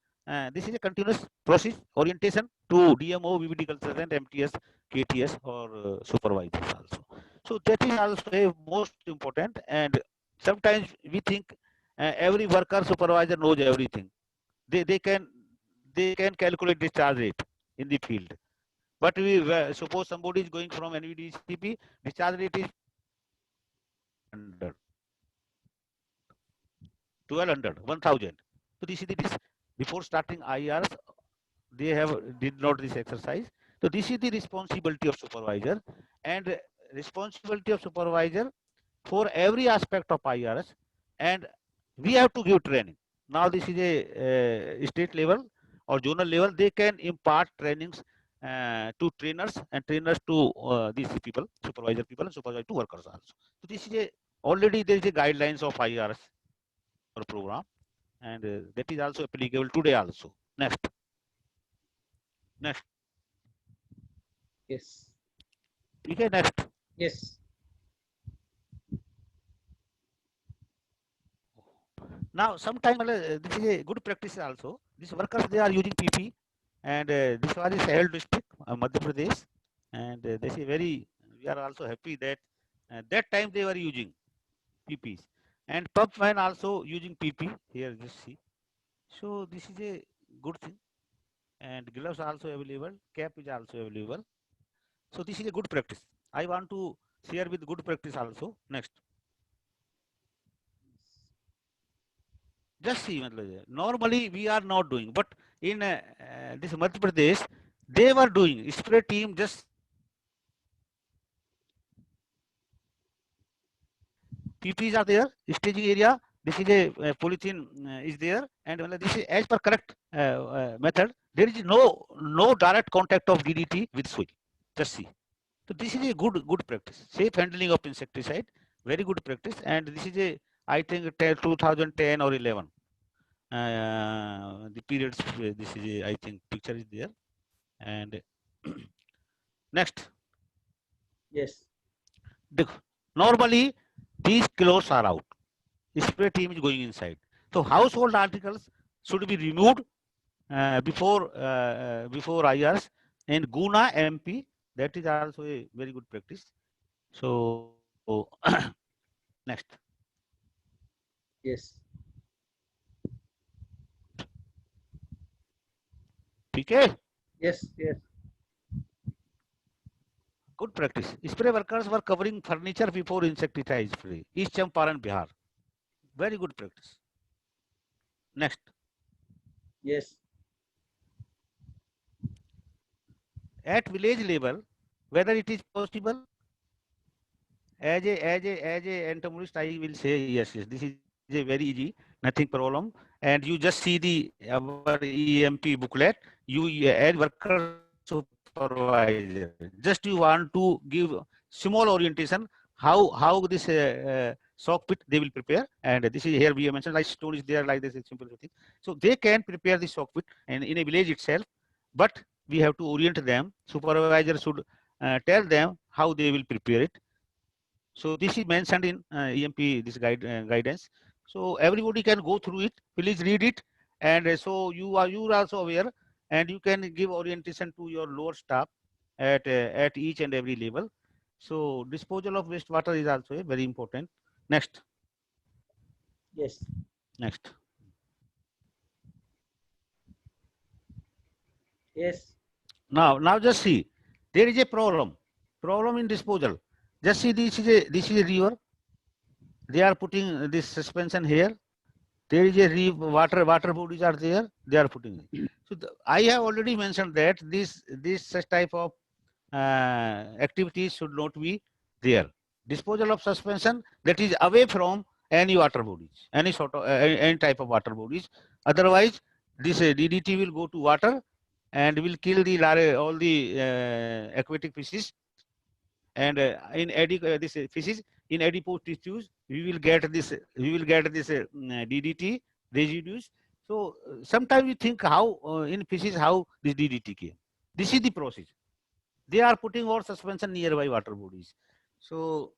this is a continuous process orientation to DMO, VVD consultant, MTS, KTS, or supervisors also. So that is also a most important. And sometimes we think every worker supervisor knows everything. They can calculate discharge rate in the field. But we suppose somebody is going from NVDCP, discharge rate is 100, 1200, 1000. So this is this before starting IRs, they did not this exercise. So this is the responsibility of supervisor, and responsibility of supervisor for every aspect of IRS, and we have to give training. Now this is a state level or zonal level. They can impart trainings to trainers and trainers to these people, supervisor people, and supervisor to workers also. So this is a already there is a guidelines of IRS or program, and that is also applicable today also. Next. Yes. Okay, next. Yes. Now, sometimes this is a good practice also. These workers, they are using PP, and this was in Sahel district, Madhya Pradesh, and this is we are also happy that that time they were using PPs, and pumpman also using PP. Here, just see. So this is a good thing, and gloves are also available. Cap is also available. So this is a good practice. I want to share with good practice also. Next. Just see, normally we are not doing, but in this Madhya Pradesh, they were doing spray team just PPs are there, staging area. This is a polythene is there, and this is as per correct method. There is no direct contact of DDT with soil. Just see. So this is a good practice. Safe handling of insecticide, very good practice, and this is a I think 2010 or 11. The periods, this is I think picture is there, and next. Yes. Normally these clothes are out, spray team is going inside, so household articles should be removed before IRs in Guna MP. That is also a very good practice. So next. Yes. Okay. Yes. Yes. Good practice. Spray workers were covering furniture before insecticide spray. East Champaran, Bihar. Very good practice. Next. Yes. At village level, whether it is possible, as a entomologist, I will say yes. This is a very easy, nothing problem. And you just see the our EMP booklet. You add worker supervisor. Just you want to give small orientation how this sock pit they will prepare. And this is here we have mentioned like stone is there like this simple thing. So they can prepare the sock pit and in a village itself, but we have to orient them. Supervisor should tell them how they will prepare it. So this is mentioned in EMP this guidance. So everybody can go through it. Please read it, and so you are also aware, and you can give orientation to your lower staff at each and every level. So disposal of wastewater is also very important. Next. Yes. Next. Yes. Now just see, there is a problem in disposal. Just see, this is a river. They are putting this suspension here. There is a water bodies are there. They are putting it. So I have already mentioned that this such type of activities should not be there. Disposal of suspension that is away from any water bodies, any sort of any type of water bodies. Otherwise, this DDT will go to water and will kill the all the aquatic fishes. And in this fishes in adipose tissues, we will get this DDT residues. So sometimes we think how in fishes how this DDT came. This is the process. They are putting all suspension nearby water bodies. So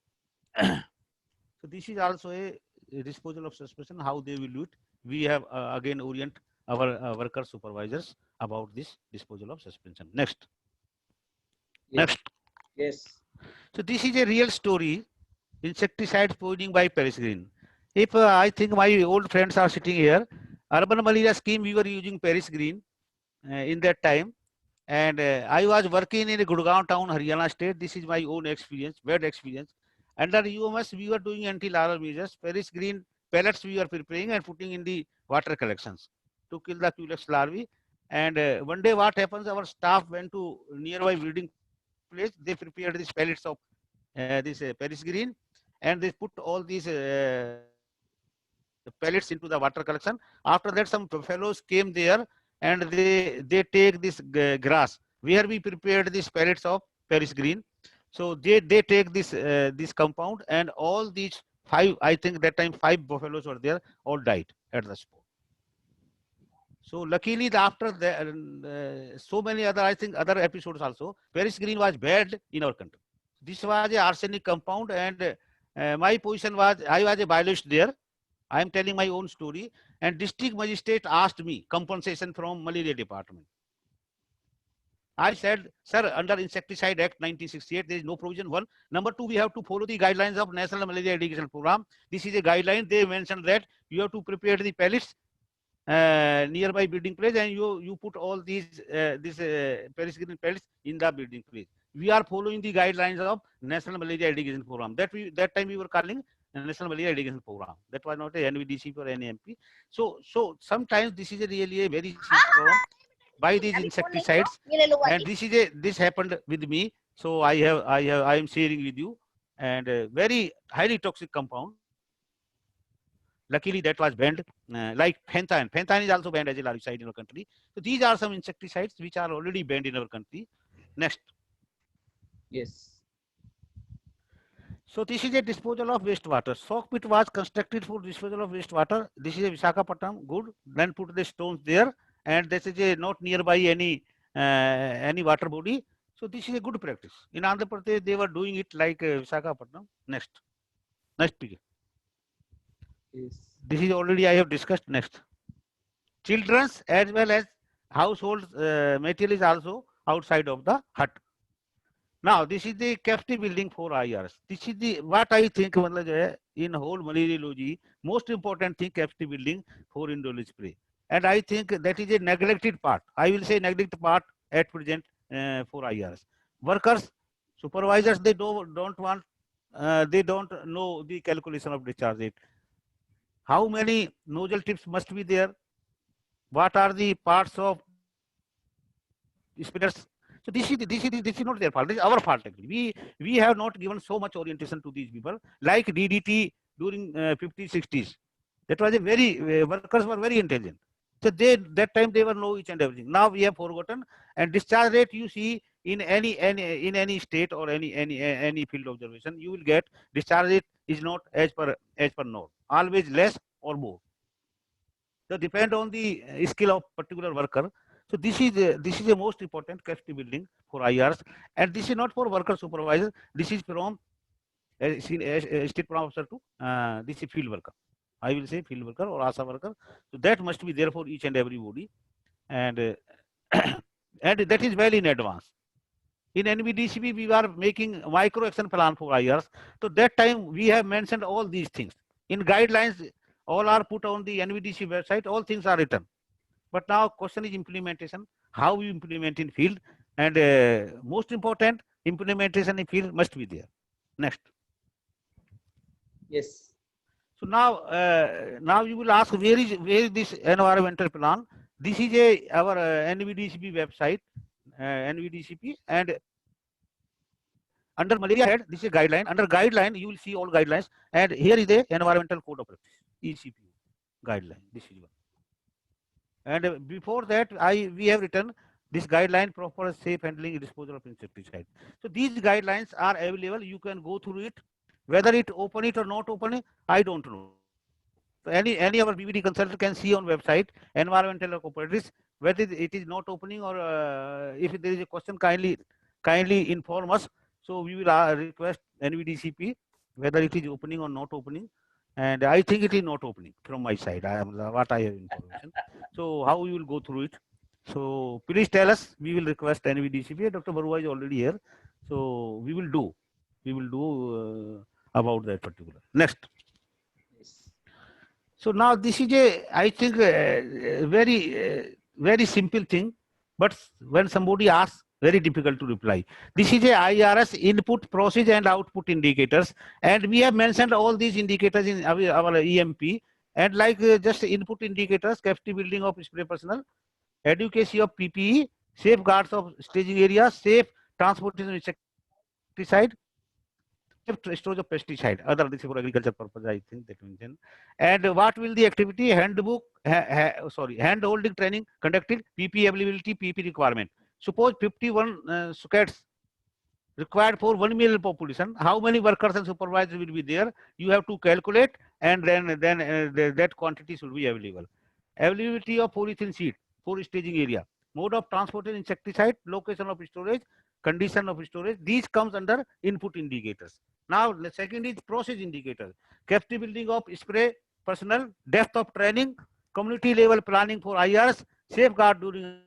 so this is also a disposal of suspension. How they will do it. We have again orient our worker supervisors about this disposal of suspension. Next. Yes. Next. Yes. So this is a real story. Insecticides poisoning by Paris Green. If I think my old friends are sitting here, urban malaria scheme we were using Paris Green in that time, and I was working in Gurgaon town, Haryana state. This is my own experience, bad experience. Under UMS we were doing anti-larval measures. Paris Green pellets we were preparing and putting in the water collections to kill the Culex larvae. And one day what happens, our staff went to nearby breeding place. They prepared these pellets of this Paris Green, and they put all these pellets into the water collection. After that, some fellows came there and they take this grass where we prepared these pellets of Paris Green. So they take this compound, and all these 5, I think that time 5 buffaloes were there, all died at the spot. So luckily, after the, so many other, I think other episodes also, Paris Green was banned in our country. This was a arsenic compound, and my position was, I was a biologist there. I am telling my own story, and district magistrate asked me compensation from malaria department. I said, sir, under Insecticide Act 1968, there is no provision. One. Number two, we have to follow the guidelines of National Malaria Eradication Program. This is a guideline. They mentioned that you have to prepare the pellets nearby breeding place, and you put all these Paris Green pellets in the breeding place. We are following the guidelines of National Malaria Eradication Program. That time we were calling National Malaria Eradication Program. That was not a NVDCP or NAMP. So sometimes this is really a very serious problem by these insecticides, and this happened with me. So I am sharing with you, and very highly toxic compound. Luckily, that was banned. Like penthine. Penthine is also banned as a larvicide in our country. So these are some insecticides which are already banned in our country. Next. Yes. So this is a disposal of wastewater. Soak pit was constructed for disposal of wastewater. This is a Visakhapatnam. Good. Then put the stones there, and this is a not nearby any water body. So this is a good practice. In Andhra Pradesh, they were doing it like Visakhapatnam. Next. Next picture. Yes. This is already I have discussed. Next. Children's as well as household material is also outside of the hut. Now this is the captive building for IRs. This is the what I think in whole malariology, most important thing captive building for indole spray. And I think that is a neglected part. I will say neglected part at present for IRs. Workers, supervisors, they don't want, they don't know the calculation of discharge rate. How many nozzle tips must be there? What are the parts of spinners? So this is not their fault. This is our fault actually. We have not given so much orientation to these people, like DDT during 50s, 60s. That was a very workers were very intelligent. So that time they were know each and everything. Now we have forgotten. And discharge rate you see in any state or any field observation, you will get discharge rate is not as per norm. Always less or more. So depend on the skill of particular worker. So this is the most important capacity building for IRs, and this is not for worker supervisor. This is from state program officer to this is field worker. I will say field worker or ASA worker. So that must be there for each and everybody, and and that is well in advance. In NVDCP, we are making micro action plan for IRs. So that time we have mentioned all these things in guidelines. All are put on the NVDC website. All things are written. But now question is implementation, how you implement in field, and most important, implementation in field must be there. Next. Yes. So now you will ask where is this environmental plan? This is our NVDCP website, NVDCP, and under malaria head, this is a guideline. Under guideline, you will see all guidelines, and here is the environmental code of practice, ECP guideline. This is one. And before that, we have written this guideline proper safe handling and disposal of insecticide. So these guidelines are available. You can go through it. Whether it open it or not open it, I don't know. So any of our BBD consultant can see on website environmental or cooperatives whether it is not opening, or if there is a question, kindly inform us. So we will request NVDCP whether it is opening or not opening. and I think it is not opening from my side. I am what I have information. So how you will go through it? So please tell us. We will request NVDCP. Dr. Barua is already here, so we will do. We will do about that particular. Next. Yes. So now this is a, I think, very simple thing, but when somebody asks, very difficult to reply. This is a IRS input, process and output indicators, and we have mentioned all these indicators in our EMP, and like just input indicators, capacity building of spray personnel, adequacy of PPE, safeguards of staging area, safe transportation of insecticide, storage of pesticide, other this is for agriculture purpose, I think that mentioned. And what will the activity handbook, hand holding training conducted, PP availability, PP requirement. Suppose 51 SCATs required for 1 million population, how many workers and supervisors will be there? You have to calculate, and then that quantity should be available. Availability of polythene sheet for staging area, mode of transport and insecticide, location of storage, condition of storage. These comes under input indicators. Now the second is process indicators, capacity building of spray personnel, depth of training, community level planning for IRs, safeguard during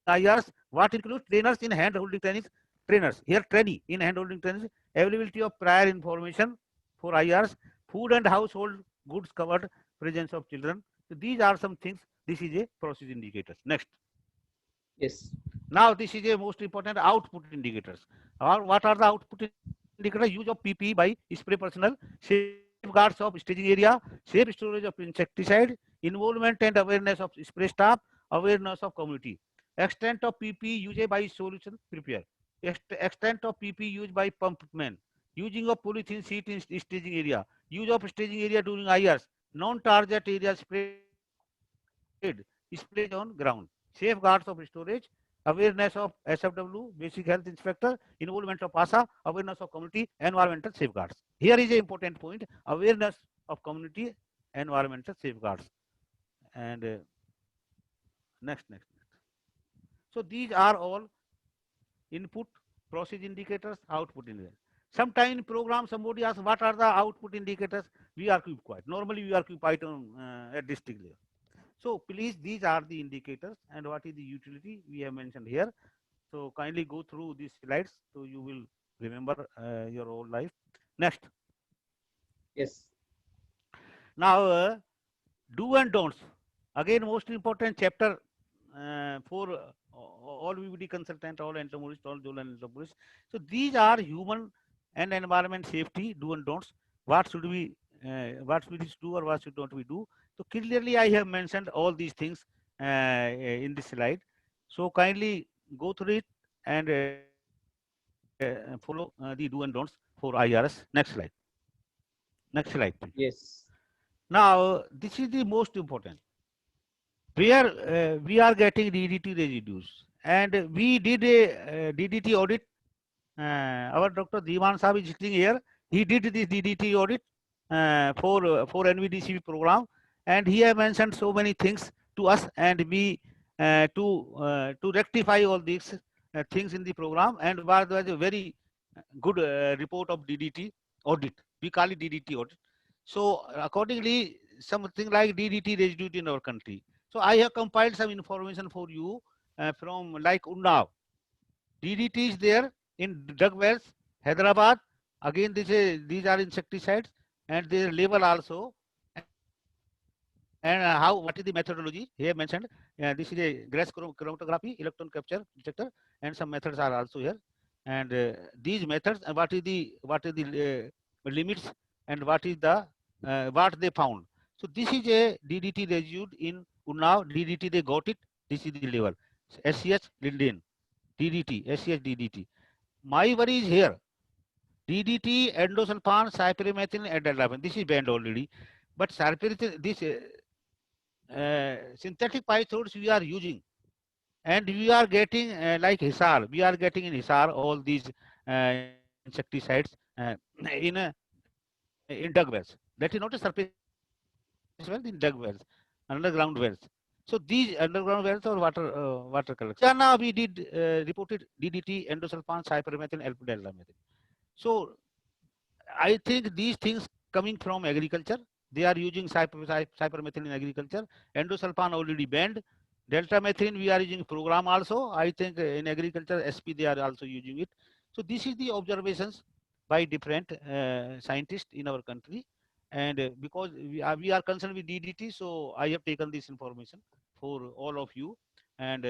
IRs, what includes trainers in hand holding trainings, trainers here trainee in hand holding trainings, availability of prior information for IRs, food and household goods covered, presence of children. So these are some things. This is a process indicators. Next. Yes. Now this is a most important output indicators. Or what are the output indicators? Use of PPE by spray personnel, safeguards of staging area, safe storage of insecticide, involvement and awareness of spray staff, awareness of community, extent of PPE used by solution prepare, extent of PPE used by pump men, using of polythene sheet in staging area, use of staging area during IRs, non-target area sprayed, displays on ground, safeguards of storage, awareness of SFW, basic health inspector, involvement of ASA, awareness of community, environmental safeguards. Here is an important point, awareness of community, environmental safeguards. And next. So these are all input, process indicators, output indicators. Sometime in program, somebody asks, what are the output indicators? We are keep quiet. Normally, we are keep quiet on at district level. So please, these are the indicators, and what is the utility we have mentioned here. So kindly go through these slides so you will remember your whole life. Next. Yes. Now, do and don'ts. Again, most important chapter for all VVD consultant, all entomologists, all journal entomologists. So these are human and environment safety do and don'ts. What should we do or what should not we do? So clearly, I have mentioned all these things in this slide. So kindly go through it and follow the do and don'ts for IRS. Next slide. Next slide, please. Yes. Now, this is the most important. Where we are getting DDT residues, and we did a DDT audit. Our Dr. Dhiman Sahib is sitting here. He did this DDT audit for NVDCP program, and he have mentioned so many things to us, and we to rectify all these things in the program, and was a very good report of DDT audit. We call it DDT audit. So accordingly, something like DDT residue in our country. So I have compiled some information for you from like Unnao. DDT is there in drug wells, Hyderabad. Again, these are insecticides, and their label also. And what is the methodology? Here mentioned. This is a gas chromatography, electron capture detector, and some methods are also here. And these methods, and what is the limits, and what is the what they found. So this is a DDT residue in Unnao. DDT they got it. This is the level. SCH Linden, DDT, SCH DDT. My worry is here. DDT, endosulfan, cypermethrin, and deltafen. This is banned already. But cypermethrin, this synthetic pyrethroids we are using, and we are getting like Hisar. We are getting in Hisar all these insecticides in dug wells. That is not a surface well, in dug wells, underground wells. So these underground wells or water collection. China we did reported DDT, endosulfan, cypermethrin, alpha-deltamethrin. So I think these things coming from agriculture. They are using cypermethrin in agriculture. Endosulfan already banned. Delta methrin we are using program also. I think in agriculture SP they are also using it. So this is the observations by different scientists in our country. And because we are concerned with DDT, so I have taken this information for all of you and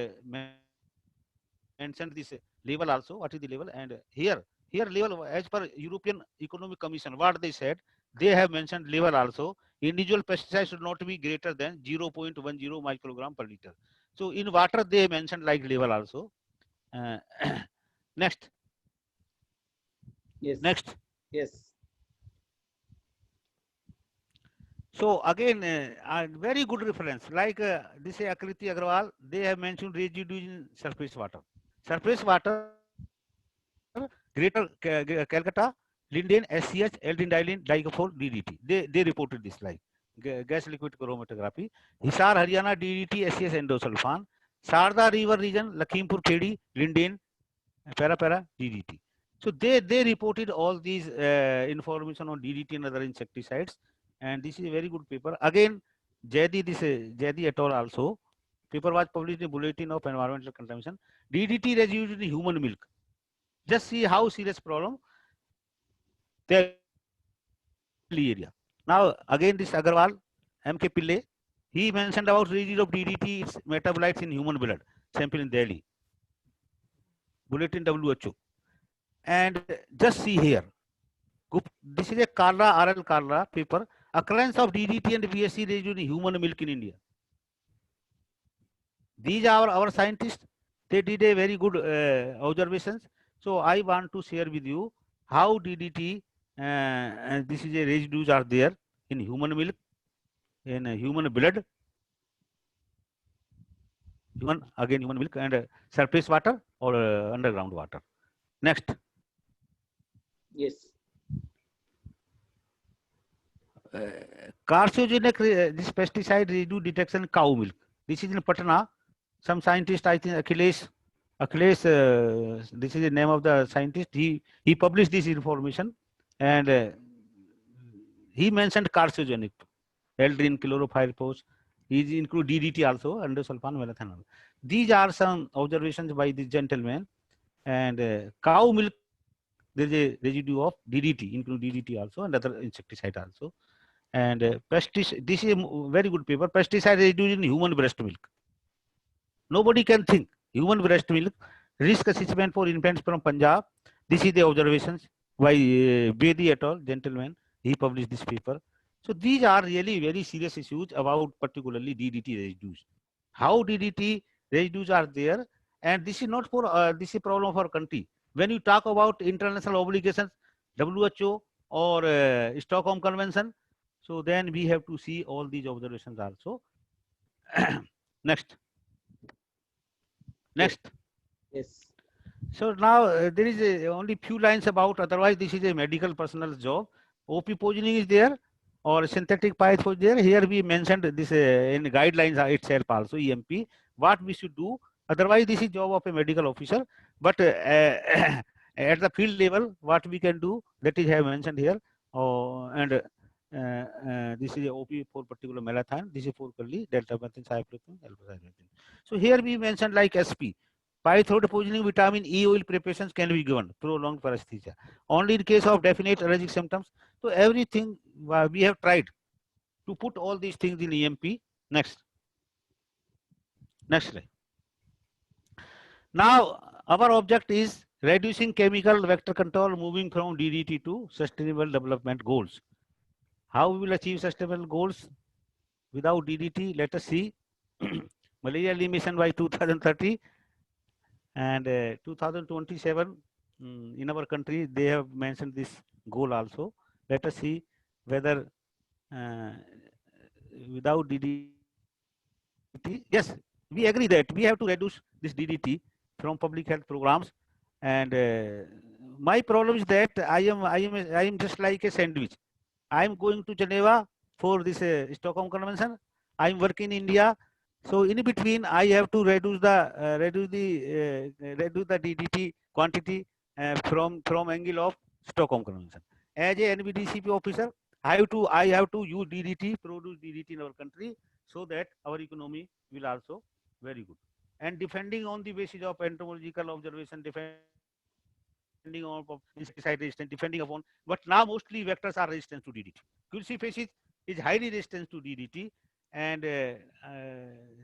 mentioned this level also. What is the level? And here level as per European Economic Commission, what they said, they have mentioned level also. Individual pesticides should not be greater than 0.10 microgram per liter. So in water they mentioned like level also. Next. Yes. Next. Yes. So again, very good reference. Like this Akriti Agrawal, they have mentioned residues in surface water. Surface water, Greater Calcutta, Linden, SCH, Eldindylene, Digophol, DDT. They reported this like gas liquid chromatography. Hisar, Haryana, DDT, SCH, endosulfan. Sarda River region, Lakhimpur, Khedi, Linden, para, DDT. So they reported all these information on DDT and other insecticides. And this is a very good paper. Again, Jayadi et al. Also, paper was published in Bulletin of Environmental Contamination. DDT residues in human milk. Just see how serious problem. Delhi area. Now again this Agarwal, M.K. Pillai, he mentioned about residue of DDT, its metabolites in human blood, sample in Delhi. Bulletin WHO. And just see here. This is a Karla, RL Karla paper. Occurrence of DDT and BSC residue in human milk in India. These are our scientists. They did a very good observations. So I want to share with you how DDT and this is a residues are there in human milk, in human blood, human milk and surface water or underground water. Next. Yes. Carcinogenic this pesticide residue detection in cow milk. This is in Patna. Some scientist, I think Achilles, this is the name of the scientist. He published this information and he mentioned carcinogenic, Eldrin, chlorophyllose. He include DDT also, endosulfan, malathanol. These are some observations by this gentleman. And cow milk, there is a residue of DDT, include DDT also and other insecticide also. And pesticide, this is a very good paper. Pesticide residue in human breast milk. Nobody can think. Human breast milk, risk assessment for infants from Punjab. This is the observations by Bedi et al. Gentleman. He published this paper. So these are really very serious issues about particularly DDT residues. How DDT residues are there, and this is not for this is a problem for our country. When you talk about international obligations, WHO or Stockholm Convention, so then we have to see all these observations also. Next. Next. Yes. So now there is only few lines about, otherwise this is a medical personal's job. OP poisoning is there or synthetic pipes was there. Here we mentioned this in guidelines itself also, EMP, what we should do. Otherwise this is job of a medical officer. But at the field level, what we can do, that is I have mentioned here. And this is a OP for particular malathion. This is for curly delta methane, cyclopentine, alpha-cyclopentine. So here we mentioned like SP. Pythoid poisoning vitamin E oil preparations can be given, prolonged paresthesia. Only in case of definite allergic symptoms. So everything we have tried to put all these things in EMP. Next. Next slide. Now our object is reducing chemical vector control, moving from DDT to sustainable development goals. How we will achieve sustainable goals without DDT? Let us see. Malaria elimination by 2030 and 2027 in our country they have mentioned this goal also. Let us see whether without DDT, yes, we agree that we have to reduce this DDT from public health programs. And my problem is that I am just like a sandwich. I am going to Geneva for this Stockholm Convention. I am working in India. So in between, I have to reduce the DDT quantity from angle of Stockholm Convention. As a NBDCP officer, I have to use DDT, produce DDT in our country, so that our economy will also very good. And depending on the basis of entomological observation, depending on insecticide resistance, depending upon, but now mostly vectors are resistant to DDT. Crucifixes is highly resistant to DDT, and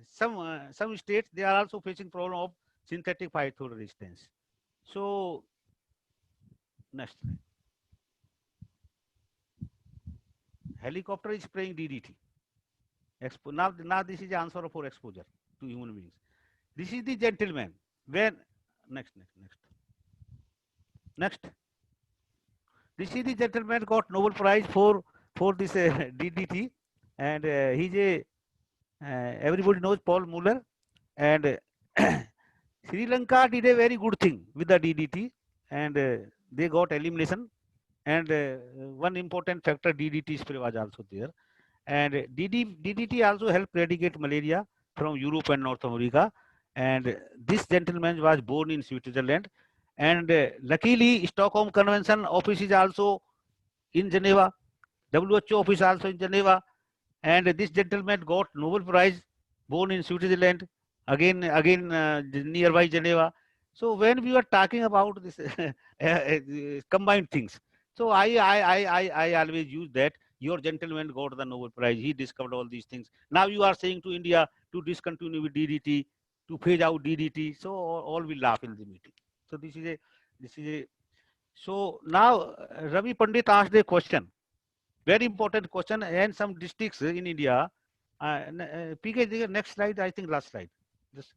some states they are also facing problem of synthetic phytophthora resistance. So next slide. Helicopter is spraying DDT. Now this is the answer for exposure to human beings. This is the gentleman. When next. This is the gentleman got Nobel Prize for this DDT, and he's a everybody knows Paul Muller, and Sri Lanka did a very good thing with the DDT, and they got elimination. And one important factor, DDT spray was also there, and DDT also helped eradicate malaria from Europe and North America. And this gentleman was born in Switzerland, and luckily Stockholm Convention office is also in Geneva, WHO office also in Geneva, and this gentleman got Nobel Prize, born in Switzerland, again nearby Geneva. So when we were talking about this combined things, so I always use that your gentleman got the Nobel Prize, he discovered all these things. Now you are saying to India to discontinue with DDT, to phase out DDT, so all will laugh in the meeting. So this is a so now Ravi Pandit asked a question, very important question, and some districts in India. PK, next slide, I think last slide. Just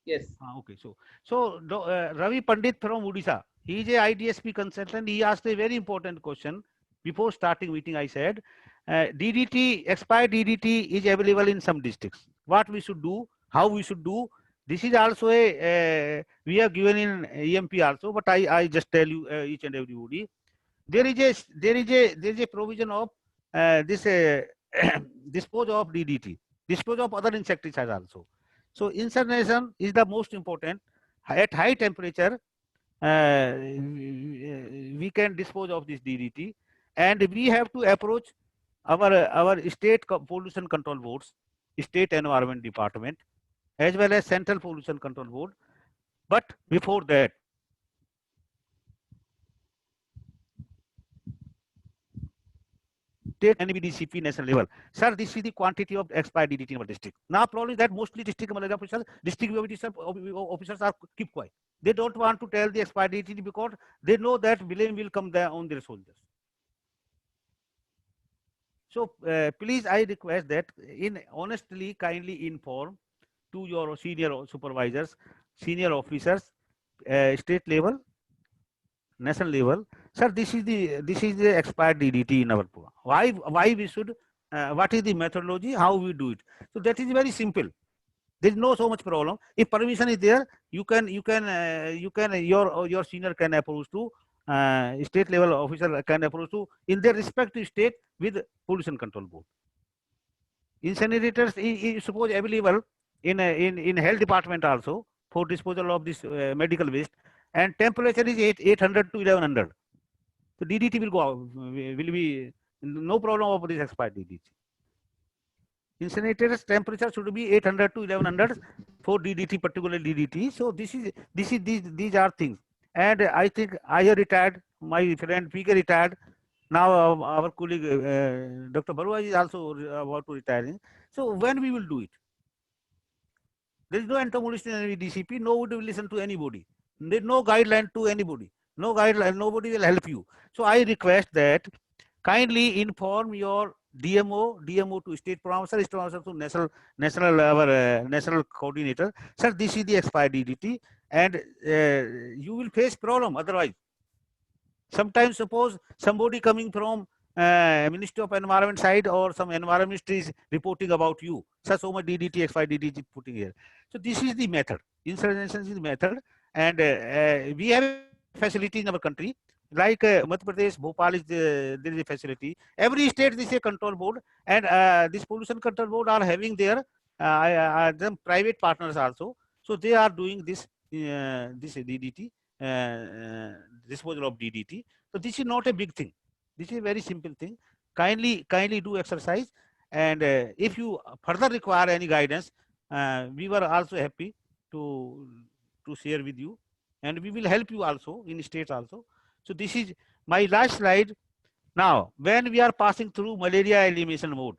Yes. okay, so Ravi Pandit from Odisha, he is a IDSP consultant. He asked a very important question before starting meeting. I said DDT, expired DDT is available in some districts. What we should do, how we should do. This is also a we have given in EMP also, but I just tell you each and everybody. There is a provision of this dispose of DDT, dispose of other insecticides also. So incineration is the most important. At high temperature, we can dispose of this DDT, and we have to approach our state pollution control boards, state environment department, as well as central pollution control board. But before that, state NBDCP national level. Sir, this is the quantity of expired DDT in our district. Now, problem is that mostly district malaria officers, district officers are keep quiet. They don't want to tell the expired DDT because they know that blame will come there on their soldiers. So please, I request that honestly, kindly inform to your senior supervisors, senior officers, state level, national level. Sir, this is the expired DDT in our program. Why we should? What is the methodology? How we do it? So that is very simple. There is no so much problem. If permission is there, you can your senior can approach to state level officer can approach to in their respective state with pollution control board. Incinerators is suppose available in health department also for disposal of this medical waste, and temperature is 800 to 1100. So DDT will go out, will be no problem of this expired DDT. Incinerators temperature should be 800 to 1100 for DDT, particular DDT. So these are things. And I think I have retired. My friend PK retired. Now our colleague Dr. Barua is also about to retire. So when we will do it? There is no entomologist in any DCP. Nobody will listen to anybody. There is no guideline to anybody. No guideline. Nobody will help you. So I request that kindly inform your DMO to state program officer, state officer to national coordinator. Sir, this is the expired DDT, and you will face problem otherwise. Sometimes suppose somebody coming from Ministry of Environment side or some environment is reporting about you. Sir, so much DDT, expired DDT putting here. So this is the method. Incineration is the method, and we have a facility in our country. Like Madhya Pradesh, Bhopal is there is a facility. Every state there is a control board, and this pollution control board are having their them private partners also. So they are doing this DDT, disposal of DDT. So this is not a big thing. This is a very simple thing. Kindly do exercise. And if you further require any guidance, we were also happy to share with you, and we will help you also in states also. So this is my last slide. Now, when we are passing through malaria elimination mode,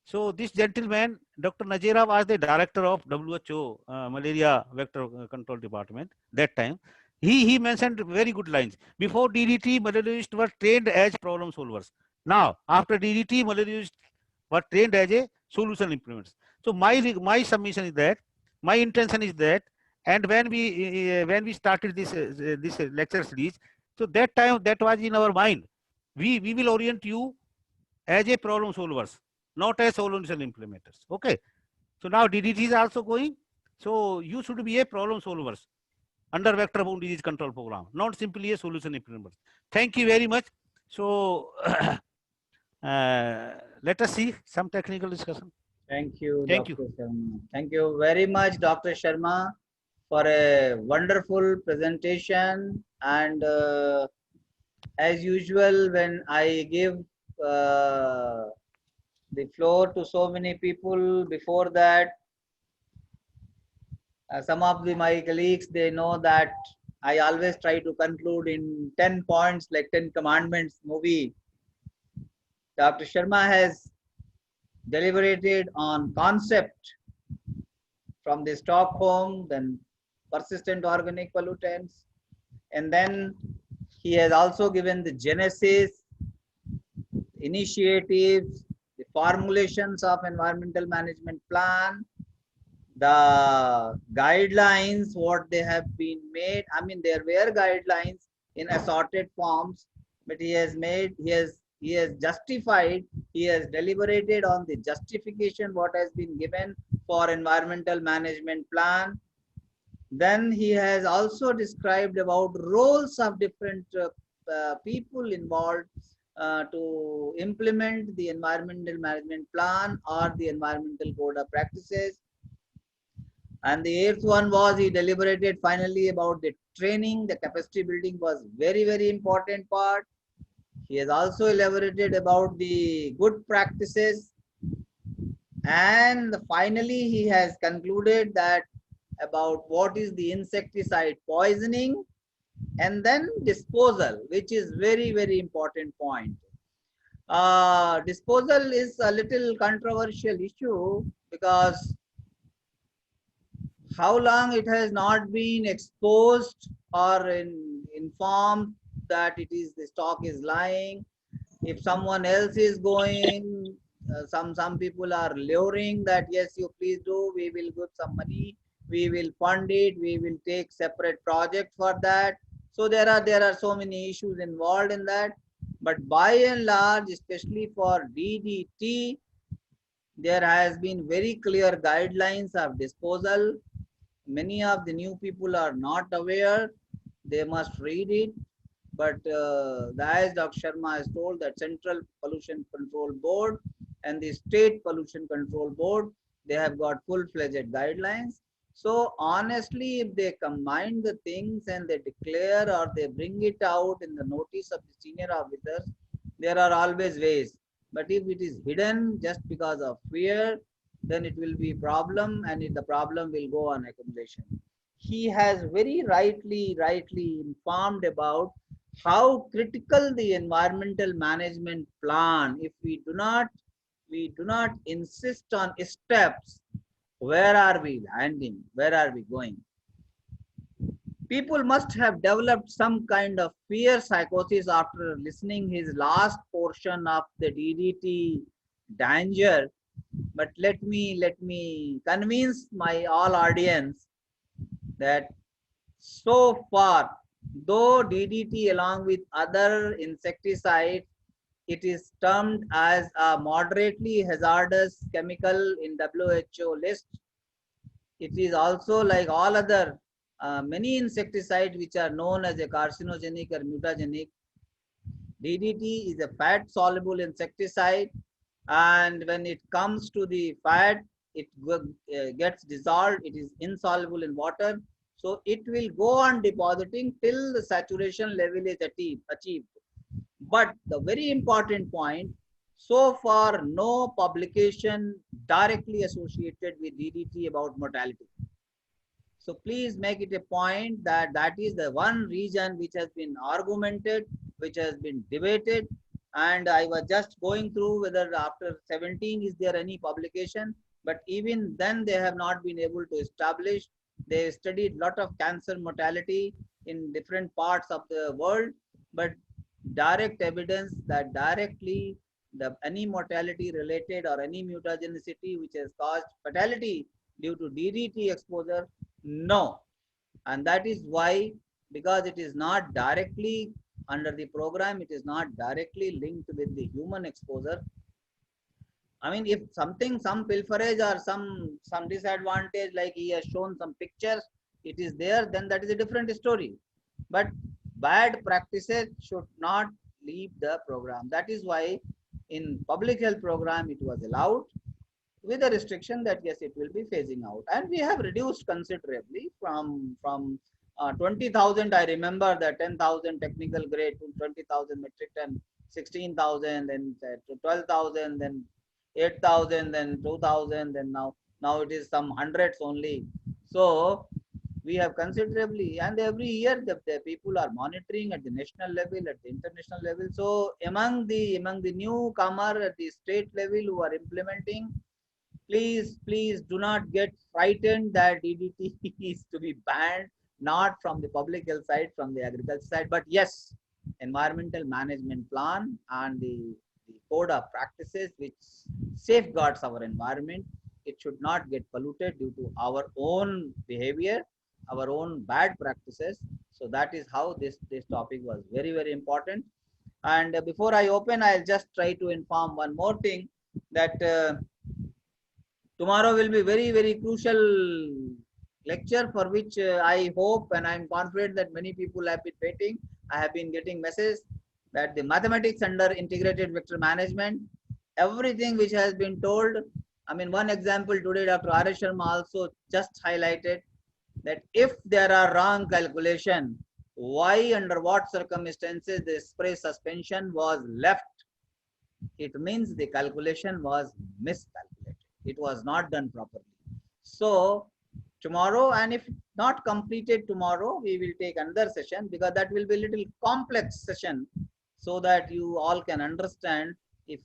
so this gentleman, Dr. Najera, was the director of WHO Malaria Vector Control Department that time. He mentioned very good lines. Before DDT, malarialists were trained as problem solvers. Now, after DDT, malarialists were trained as a solution implementers. So my submission is that, my intention is that, and when we started this lecture series, so that time that was in our mind. We will orient you as a problem solvers, not as solution implementers. Okay. So now DDT is also going. So you should be a problem solvers under vector-borne disease control program, not simply a solution implementer. Thank you very much. So let us see some technical discussion. Thank you, Thank Dr. you. Sharma. Thank you very much, Dr. Sharma, for a wonderful presentation. And as usual, when I give the floor to so many people before that, some of my colleagues, they know that I always try to conclude in 10 points, like 10 commandments movie. Dr. Sharma has deliberated on concept from the Stockholm, then persistent organic pollutants, and then he has also given the genesis, initiatives, the formulations of environmental management plan, the guidelines, what they have been made. I mean, there were guidelines in assorted forms, but he has justified, he has deliberated on the justification what has been given for environmental management plan. Then he has also described about roles of different people involved to implement the environmental management plan or the environmental code of practices. And the eighth one was he deliberated finally about the training. The capacity building was very, very important part. He has also elaborated about the good practices. And finally, he has concluded that about what is the insecticide poisoning and then disposal, which is very, very important point. Disposal is a little controversial issue because how long it has not been exposed or informed that it is the stock is lying. If someone else is going, some people are luring that yes, you please do, we will give some money, we will fund it, we will take separate project for that. So there are so many issues involved in that. But by and large, especially for DDT, there has been very clear guidelines of disposal. Many of the new people are not aware. They must read it. But as Dr. Sharma has told, that Central Pollution Control Board and the State Pollution Control Board, they have got full-fledged guidelines. So honestly, if they combine the things and they declare or they bring it out in the notice of the senior officers, there are always ways. But if it is hidden just because of fear, then it will be a problem, and the problem will go on accumulation. He has very rightly informed about how critical the environmental management plan. If we do not insist on steps, where are we landing? Where are we going? People must have developed some kind of fear psychosis after listening his last portion of the DDT danger. But let me convince my all audience that so far, though DDT along with other insecticides, it is termed as a moderately hazardous chemical in WHO list. It is also like all other many insecticides which are known as a carcinogenic or mutagenic. DDT is a fat soluble insecticide, and when it comes to the fat, it gets dissolved. It is insoluble in water. So it will go on depositing till the saturation level is achieved. But the very important point, so far no publication directly associated with DDT about mortality. So please make it a point that that is the one region which has been argumented, which has been debated. And I was just going through whether after 17 is there any publication, but even then they have not been able to establish. They studied lot of cancer mortality in different parts of the world, but direct evidence that directly any mortality related or any mutagenicity which has caused fatality due to DDT exposure, no. And that is why, because it is not directly under the program, it is not directly linked with the human exposure. I mean, if something, some pilferage or some disadvantage, like he has shown some pictures, it is there, then that is a different story. But bad practices should not leave the program. That is why in public health program it was allowed, with a restriction that yes, it will be phasing out. And we have reduced considerably from 20,000, I remember that 10,000 technical grade to 20,000 metric ton, 16,000, then to 12,000, then 8,000, then 2,000, then now it is some hundreds only. So we have considerably, and every year the people are monitoring at the national level, at the international level. So among the newcomer at the state level who are implementing, please do not get frightened that DDT is to be banned, not from the public health side, from the agriculture side. But yes, environmental management plan and the code of practices which safeguards our environment, it should not get polluted due to our own behavior, our own bad practices. So that is how this topic was very, very important. And before I open, I'll just try to inform one more thing, that tomorrow will be very, very crucial lecture, for which I hope and I'm confident that many people have been waiting. I have been getting messages that the mathematics under integrated vector management, everything which has been told. I mean, one example today, Dr. R.S. Sharma also just highlighted that if there are wrong calculation, why, under what circumstances the spray suspension was left, it means the calculation was miscalculated. It was not done properly. So tomorrow, and if not completed tomorrow, we will take another session, because that will be a little complex session, so that you all can understand. If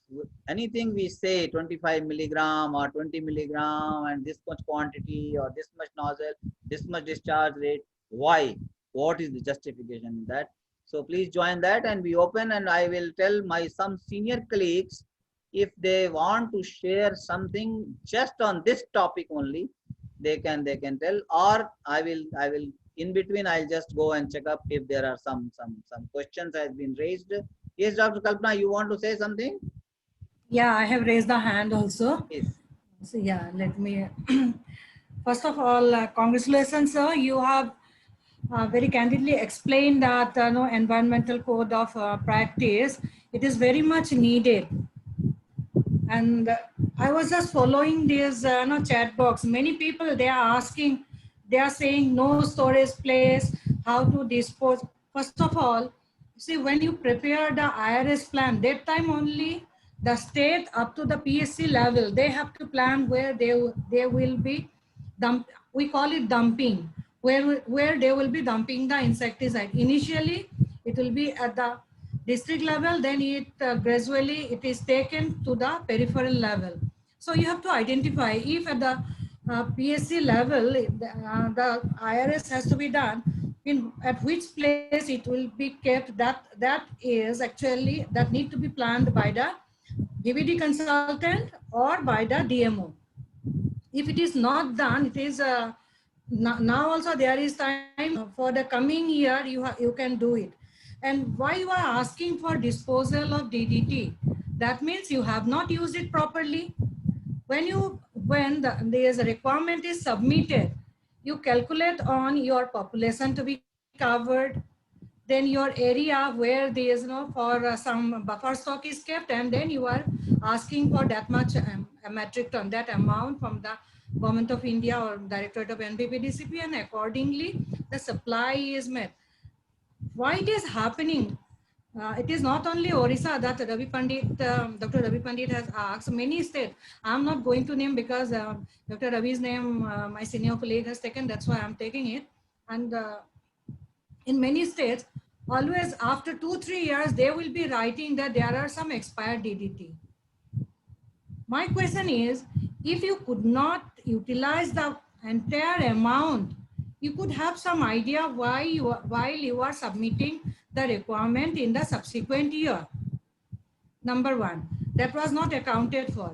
anything we say 25 milligram or 20 milligram and this much quantity or this much nozzle, this much discharge rate, why? What is the justification in that? So please join that and be open, and I will tell my some senior colleagues, if they want to share something just on this topic only, they can tell, or I will in between I'll just go and check up if there are some questions has been raised. Yes, Dr. Kalpana, you want to say something? Yeah, I have raised the hand also. Yes. So yeah, let me. First of all, congratulations, sir. You have very candidly explained that no environmental code of practice. It is very much needed. And I was just following this chat box. Many people, they are asking, they are saying no storage place, how to dispose. First of all, see, when you prepare the IRS plan, that time only the state up to the PSC level, they have to plan where they will be we call it dumping, where they will be dumping the insecticide. Initially, it will be at the district level, then it gradually it is taken to the peripheral level. So you have to identify if at the PSC level, the IRS has to be done, at which place it will be kept. That is actually, that need to be planned by the DVD consultant or by the DMO. If it is not done, it is now also there is time for the coming year, you can do it. And why you are asking for disposal of DDT? That means you have not used it properly. When there is a requirement is submitted, you calculate on your population to be covered, then your area where there is for some buffer stock is kept, and then you are asking for that much a metric ton, that amount from the Government of India or Directorate of NPPDCP, and accordingly the supply is met. Why it is happening? It is not only Orissa that Ravi Pandit, Dr. Ravi Pandit has asked. Many states, I'm not going to name because Dr. Ravi's name, my senior colleague has taken, that's why I'm taking it. And in many states, always after 2-3 years, they will be writing that there are some expired DDT. My question is, if you could not utilize the entire amount, you could have some idea why while you are submitting the requirement in the subsequent year. Number one, that was not accounted for.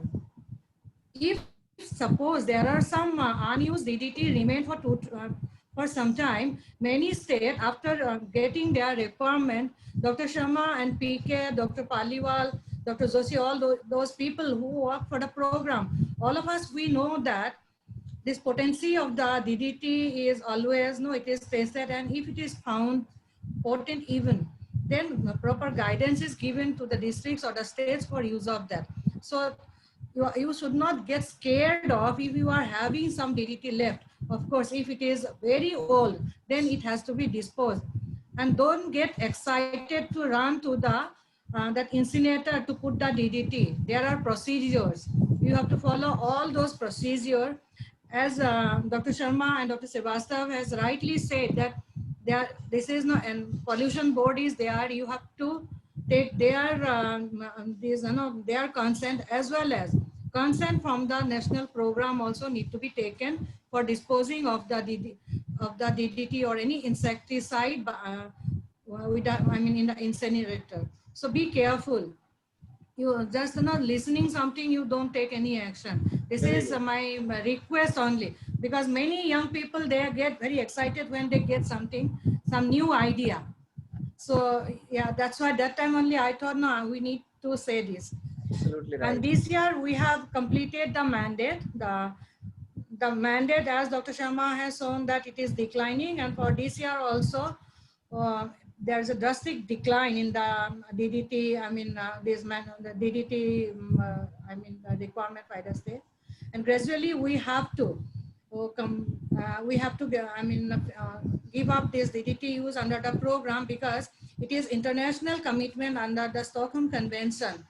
If suppose there are some unused DDT remain for some time, many states after getting their requirement, Dr. Sharma and PK, Dr. Paliwal, Dr. Joshi, all those people who work for the program, all of us, we know that this potency of the DDT is always, no, it is tested, and if it is found potent even, then the proper guidance is given to the districts or the states for use of that. So you should not get scared of if you are having some DDT left. Of course, if it is very old, then it has to be disposed. And don't get excited to run to the that incinerator to put the DDT. There are procedures. You have to follow all those procedures. As Dr. Sharma and Dr. Srivastav has rightly said that this is no, and pollution board is there. You have to take their their consent as well as consent from the national program also need to be taken for disposing of the DDT or any insecticide in the incinerator. So be careful. You just not listening something, you don't take any action. This is my request only, because many young people, they get very excited when they get something, some new idea. So yeah, that's why that time only I thought, no, we need to say this. Absolutely right. And this year we have completed the mandate. The mandate, as Dr. Sharma has shown, that it is declining, and for this year also, there's a drastic decline in the DDT. The DDT. The requirement by the state, and gradually we have to give up this DDT use under the program, because it is international commitment under the Stockholm Convention.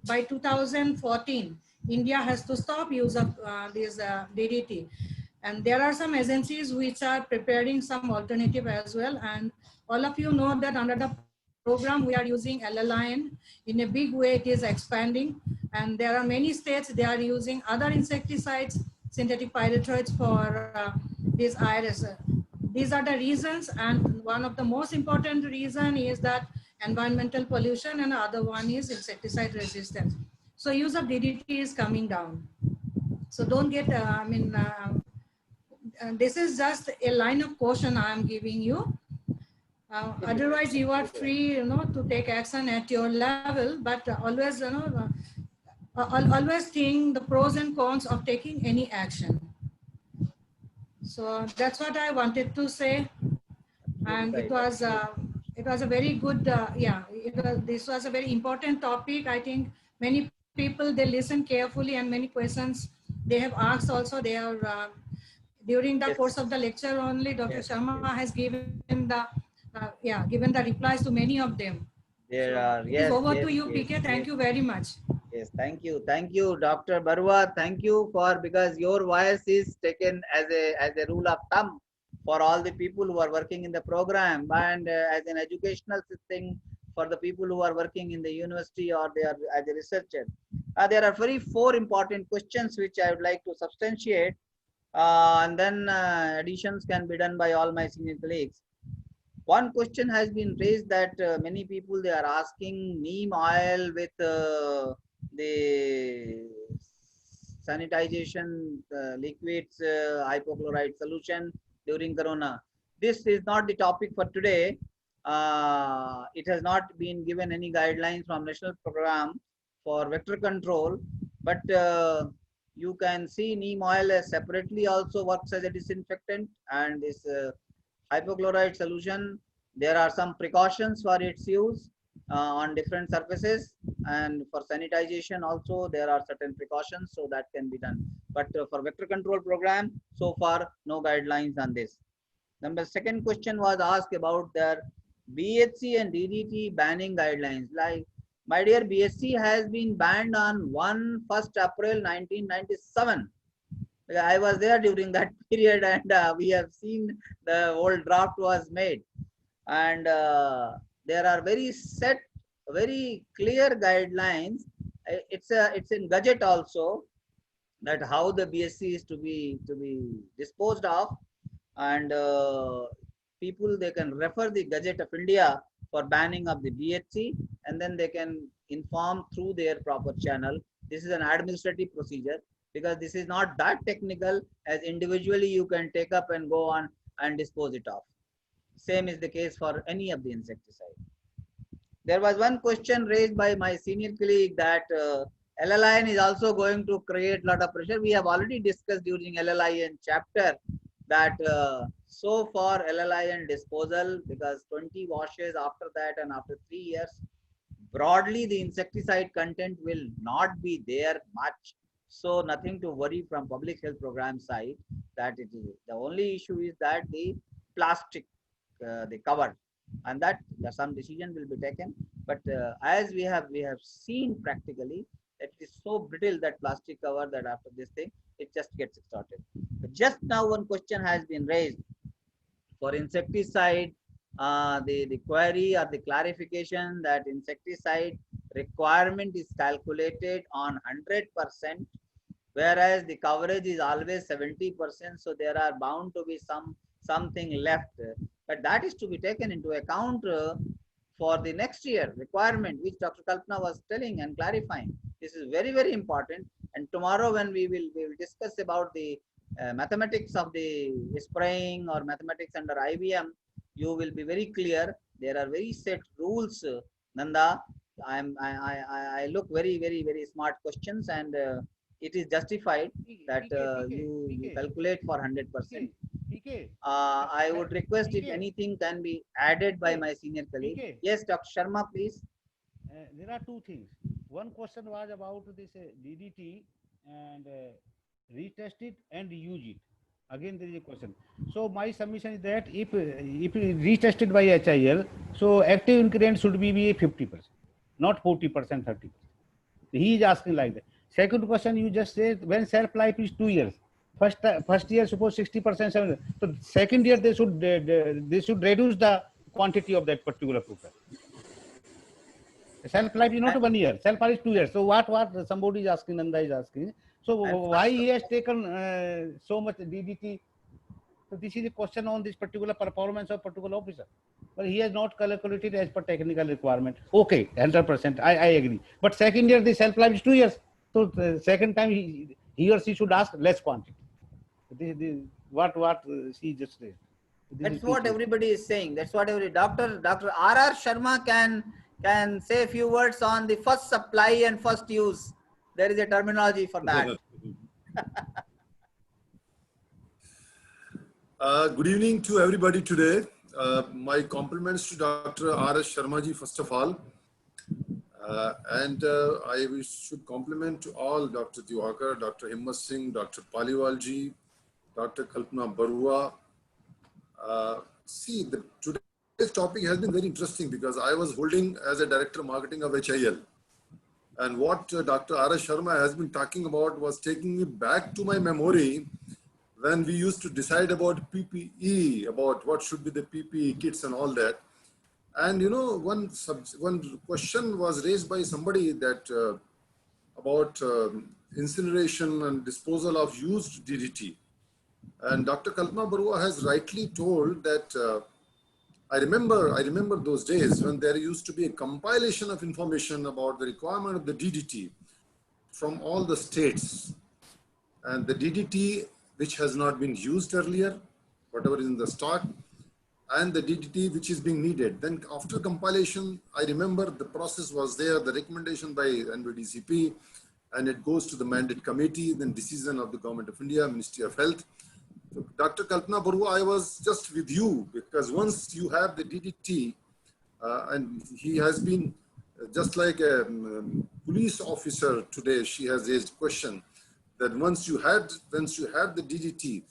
By 2014, India has to stop use of this DDT. And there are some agencies which are preparing some alternative as well. And all of you know that under the program, we are using LLIN in a big way. It is expanding. And there are many states, they are using other insecticides, synthetic pyrethroids for this IRS. These are the reasons. And one of the most important reason is that environmental pollution, and the other one is insecticide resistance. So use of DDT is coming down. So don't get, this is just a line of caution I am giving you. Otherwise, you are free, to take action at your level, but always, always think the pros and cons of taking any action. So that's what I wanted to say, and it was a very good, this was a very important topic. I think many people, they listen carefully, and many questions they have asked also. They are during the course of the lecture only, Dr. Sharma has given the given the replies to many of them. There are, yes. Over to you, PK. Thank you very much. Yes, thank you, Dr. Barua. Thank you because your voice is taken as a rule of thumb for all the people who are working in the program, and as an educational thing for the people who are working in the university or they are as a researcher. There are four important questions which I would like to substantiate, and then additions can be done by all my senior colleagues. One question has been raised that many people, they are asking neem oil with the sanitization liquids, hypochlorite solution during corona. This is not the topic for today. It has not been given any guidelines from national program for vector control, but you can see neem oil separately also works as a disinfectant, and this hypochlorite solution, there are some precautions for its use. on different surfaces, and for sanitization also there are certain precautions, so that can be done. But for vector control program, so far no guidelines on this. Number second question was asked about their BHC and DDT banning guidelines. Like, my dear, BHC has been banned on 1st April 1997. I was there during that period, and we have seen the old draft was made, and there are very set, very clear guidelines. It's in gadget also, that how the BSc is to be disposed of, and people, they can refer the Gazette of India for banning of the BHC, and then they can inform through their proper channel. This is an administrative procedure, because this is not that technical as individually you can take up and go on and dispose it off. Same is the case for any of the insecticide. There was one question raised by my senior colleague that LLIN is also going to create a lot of pressure. We have already discussed during LLIN chapter that so far LLIN disposal, because 20 washes after that and after 3 years, broadly the insecticide content will not be there much. So nothing to worry from public health program side, that it is. The only issue is that the plastic, the cover, and that some decision will be taken. But as we have seen practically, that it is so brittle, that plastic cover, that after this thing, it just gets started. But just now one question has been raised for insecticide, the query or the clarification that insecticide requirement is calculated on 100%, whereas the coverage is always 70%. So there are bound to be something left, but that is to be taken into account for the next year requirement, which Dr. Kalpana was telling and clarifying. This is very, very important. And tomorrow when we will discuss about the mathematics of the spraying or mathematics under IBM, you will be very clear. There are very set rules. Nanda, I look very, very, very smart questions, and it is justified that you calculate for 100%. I would request if anything can be added by my senior colleague. Yes, Dr. Sharma, please. There are two things. One question was about this DDT and retest it and use it. Again, there is a question. So my submission is that if retested by HIL, so active ingredient should be 50%, not 40%, 30%. He is asking like that. Second question, you just said when shelf life is 2 years. First year, suppose 60%, 70%. So second year they should reduce the quantity of that particular product. Shelf life is not 1 year. Shelf life is 2 years. So what somebody is asking, Nanda is asking. So why he has taken so much DDT? So this is a question on this particular performance of particular officer. But he has not calculated as per technical requirement. Okay, 100%. I agree. But second year the shelf life is 2 years. So the second time he or she should ask less quantity. What she just said. That's what everybody is saying. That's what Dr. R.R. Sharma can say a few words on the first supply and first use. There is a terminology for that. Good evening to everybody today. My compliments to Dr. R.S. Sharma ji, first of all. And I should compliment to all Dr. Diwakar, Dr. Himmat Singh, Dr. Paliwal ji, Dr. Kalpana Barua. See, today's topic has been very interesting because I was holding as a director of marketing of HIL. And what Dr. R.S. Sharma has been talking about was taking me back to my memory when we used to decide about PPE, about what should be the PPE kits and all that. And you know, one question was raised by somebody that about incineration and disposal of used DDT. And Dr. Kalpana Barua has rightly told that I remember those days when there used to be a compilation of information about the requirement of the DDT from all the states. And the DDT which has not been used earlier, whatever is in the stock, and the DDT which is being needed. Then after compilation, I remember the process was there, the recommendation by NVDCP, and it goes to the mandate committee, then decision of the Government of India, Ministry of Health. So Dr. Kalpana Barua, I was just with you because once you have the DDT, and he has been just like a police officer today. She has raised question that once you had the DDT,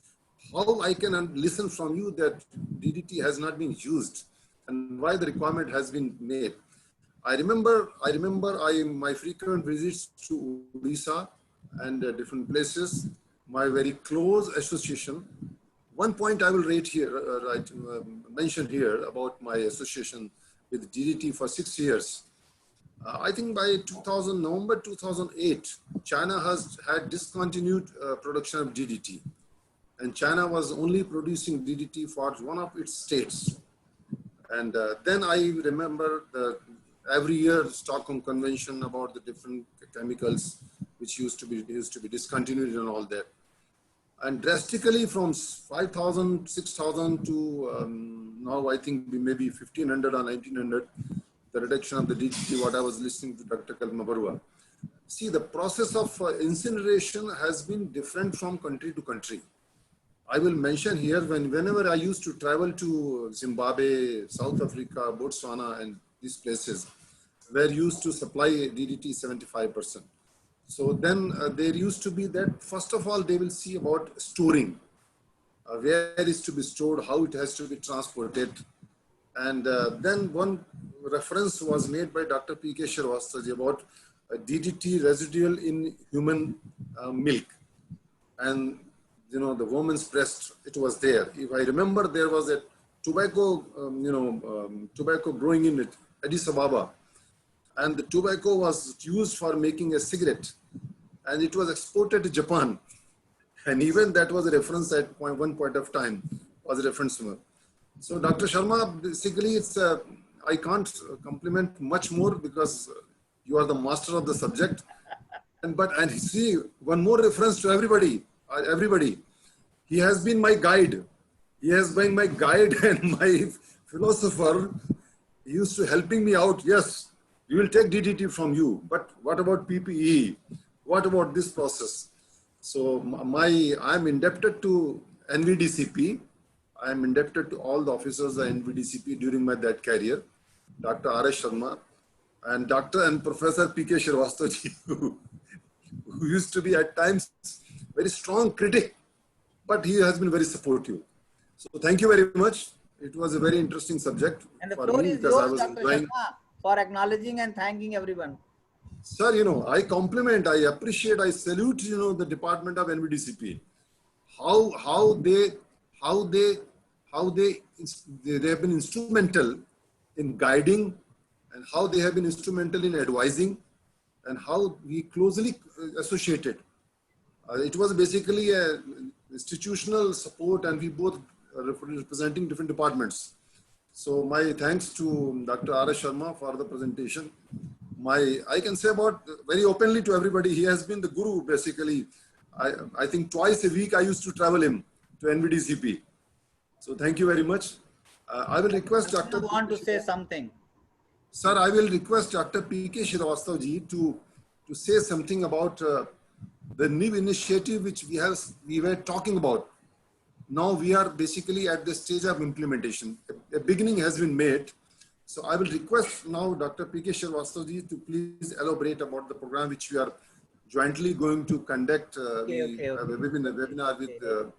how I can listen from you that DDT has not been used and why the requirement has been made. I remember my frequent visits to Odisha and different places, my very close association. One point I will mention here about my association with DDT for 6 years. I think by November 2008, China had discontinued production of DDT. And China was only producing DDT for one of its states. And then I remember every year Stockholm Convention about the different chemicals which used to be discontinued and all that. And drastically from 5,000, 6,000 to now I think maybe 1,500 or 1,900, the reduction of the DDT, what I was listening to Dr. Kalpana Barua. See, the process of incineration has been different from country to country. I will mention here, whenever I used to travel to Zimbabwe, South Africa, Botswana, and these places, were used to supply DDT 75%. So then there used to be that, first of all, they will see about storing, where it is to be stored, how it has to be transported. And then one reference was made by Dr. P.K. Srivastava about DDT residual in human milk. And you know, the woman's breast, it was there. If I remember, there was a tobacco, tobacco growing in Addis Ababa. And the tobacco was used for making a cigarette. And it was exported to Japan. And even that was a reference at one point of time, was a reference to her. So Dr. Sharma, basically it's, I can't compliment much more because you are the master of the subject. And see, one more reference to everybody. He has been my guide. He has been my guide and my philosopher. He used to helping me out. Yes, we will take DDT from you, but what about PPE? What about this process? So I'm indebted to NVDCP. I'm indebted to all the officers of NVDCP during that career, Dr. R.S. Sharma and Dr. and Professor P.K. Srivastava, who used to be at times very strong critic, but he has been very supportive. So thank you very much. It was a very interesting subject. And the for floor me is because I yours, was Dr. enjoying. Sharma, for acknowledging and thanking everyone. Sir, you know, I compliment, I appreciate, I salute, you know, the department of NVDCP. How they have been instrumental in guiding, and how they have been instrumental in advising, and how we closely associated. It was basically a institutional support, and we both representing different departments. So my thanks to Dr. R.S. Sharma for the presentation. I can say about very openly to everybody, he has been the guru basically. I think twice a week I used to travel him to NVDCP. So thank you very much. I will request Dr. You want to say something? Sir, I will request Dr. P.K. Srivastava ji to say something about the new initiative which we were talking about. Now we are basically at the stage of implementation. A beginning has been made. So I will request now Dr. P.K. Srivastava ji to please elaborate about the program which we are jointly going to conduct a webinar with the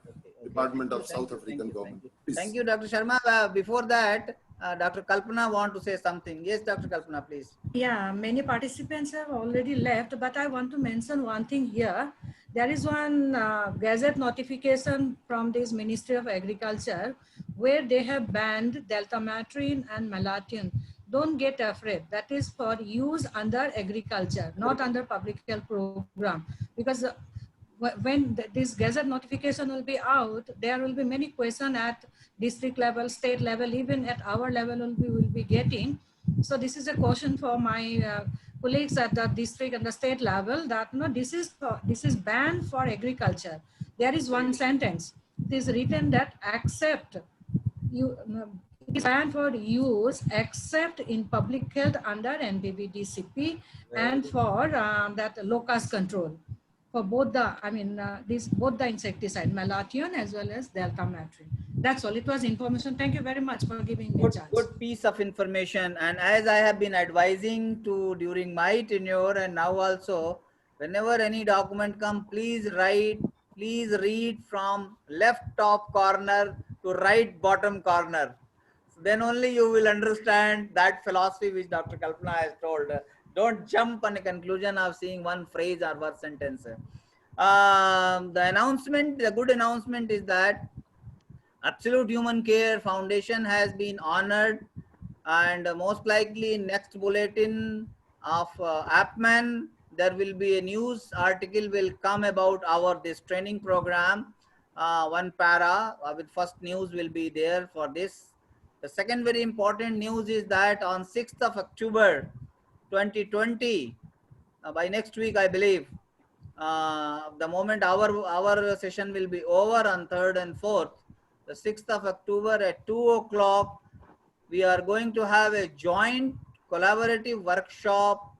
Department of South African Government. Thank you, Dr. Sharma. Before that, Dr. Kalpana want to say something. Yes, Dr. Kalpana, please. Yeah, many participants have already left, but I want to mention one thing here. There is one gazette notification from this Ministry of Agriculture where they have banned deltamethrin and malathion. Don't get afraid. That is for use under agriculture, not under public health program. Because when this gazette notification will be out, there will be many questions at district level, state level, even at our level we will be getting. So this is a caution for my colleagues at the district and the state level that no, this is banned for agriculture. There is one sentence. It is written that except you. It is banned for use except in public health under NVDCP and for that locust control. for both the, both the insecticide, malathion as well as deltamethrin. That's all. It was information. Thank you very much for giving me a chance. Good piece of information. And as I have been advising to during my tenure and now also, whenever any document come, please read from left top corner to right bottom corner. Then only you will understand that philosophy which Dr. Kalpana has told. Don't jump on a conclusion of seeing one phrase or one sentence. The good announcement is that Absolute Human Care Foundation has been honored, and most likely next bulletin of AppMan, there will be a news article will come about this training program. One para with first news will be there for this. The second very important news is that on 6th of October 2020, by next week I believe, the moment our session will be over on 3rd and 4th, the 6th of October at 2 o'clock, we are going to have a joint collaborative workshop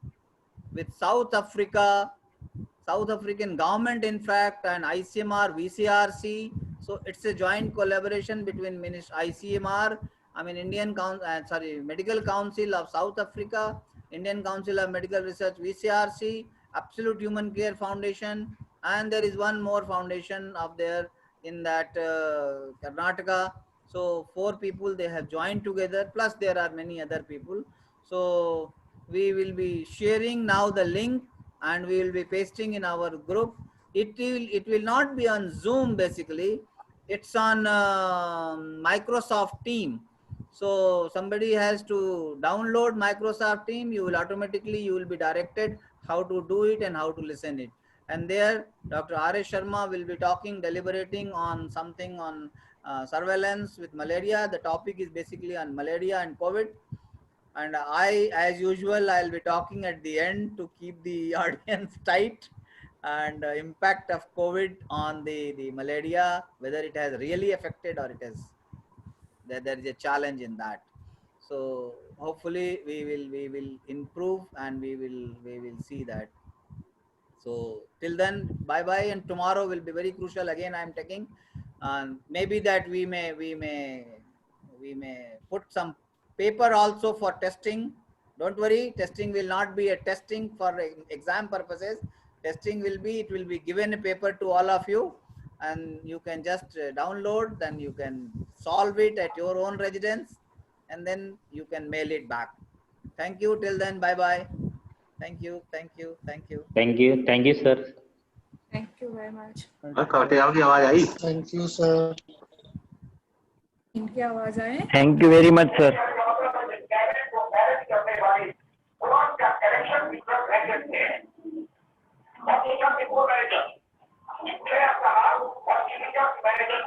with South African government, in fact, and ICMR, VCRC. So it's a joint collaboration between ICMR, Medical Council of South Africa, Indian Council of Medical Research, VCRC, Absolute Human Care Foundation, and there is one more foundation of there in that Karnataka. So 4 people they have joined together, plus there are many other people. So we will be sharing now the link and we will be pasting in our group. It will not be on Zoom basically. It's on Microsoft Team. So somebody has to download Microsoft Team. You will be directed how to do it and how to listen it. And there Dr. R.S. Sharma will be deliberating on something on surveillance with malaria. The topic is basically on malaria and COVID. And I, as usual, I'll be talking at the end to keep the audience tight, and impact of COVID on the malaria, whether it has really affected or it has, there is a challenge in that. So hopefully we will improve and we will see that. So till then, bye bye, and tomorrow will be very crucial. Again, I am taking, maybe that we may put some paper also for testing. Don't worry, testing will not be a testing for exam purposes. Testing will be, it will be given a paper to all of you, and you can just download, then you can solve it at your own residence, and then you can mail it back. Thank you. Till then, bye bye. Thank you. Thank you. Thank you. Thank you. Thank you, sir. Thank you very much. Thank you, sir. इनकी आवाज आए? Thank you very much, sir. Manager,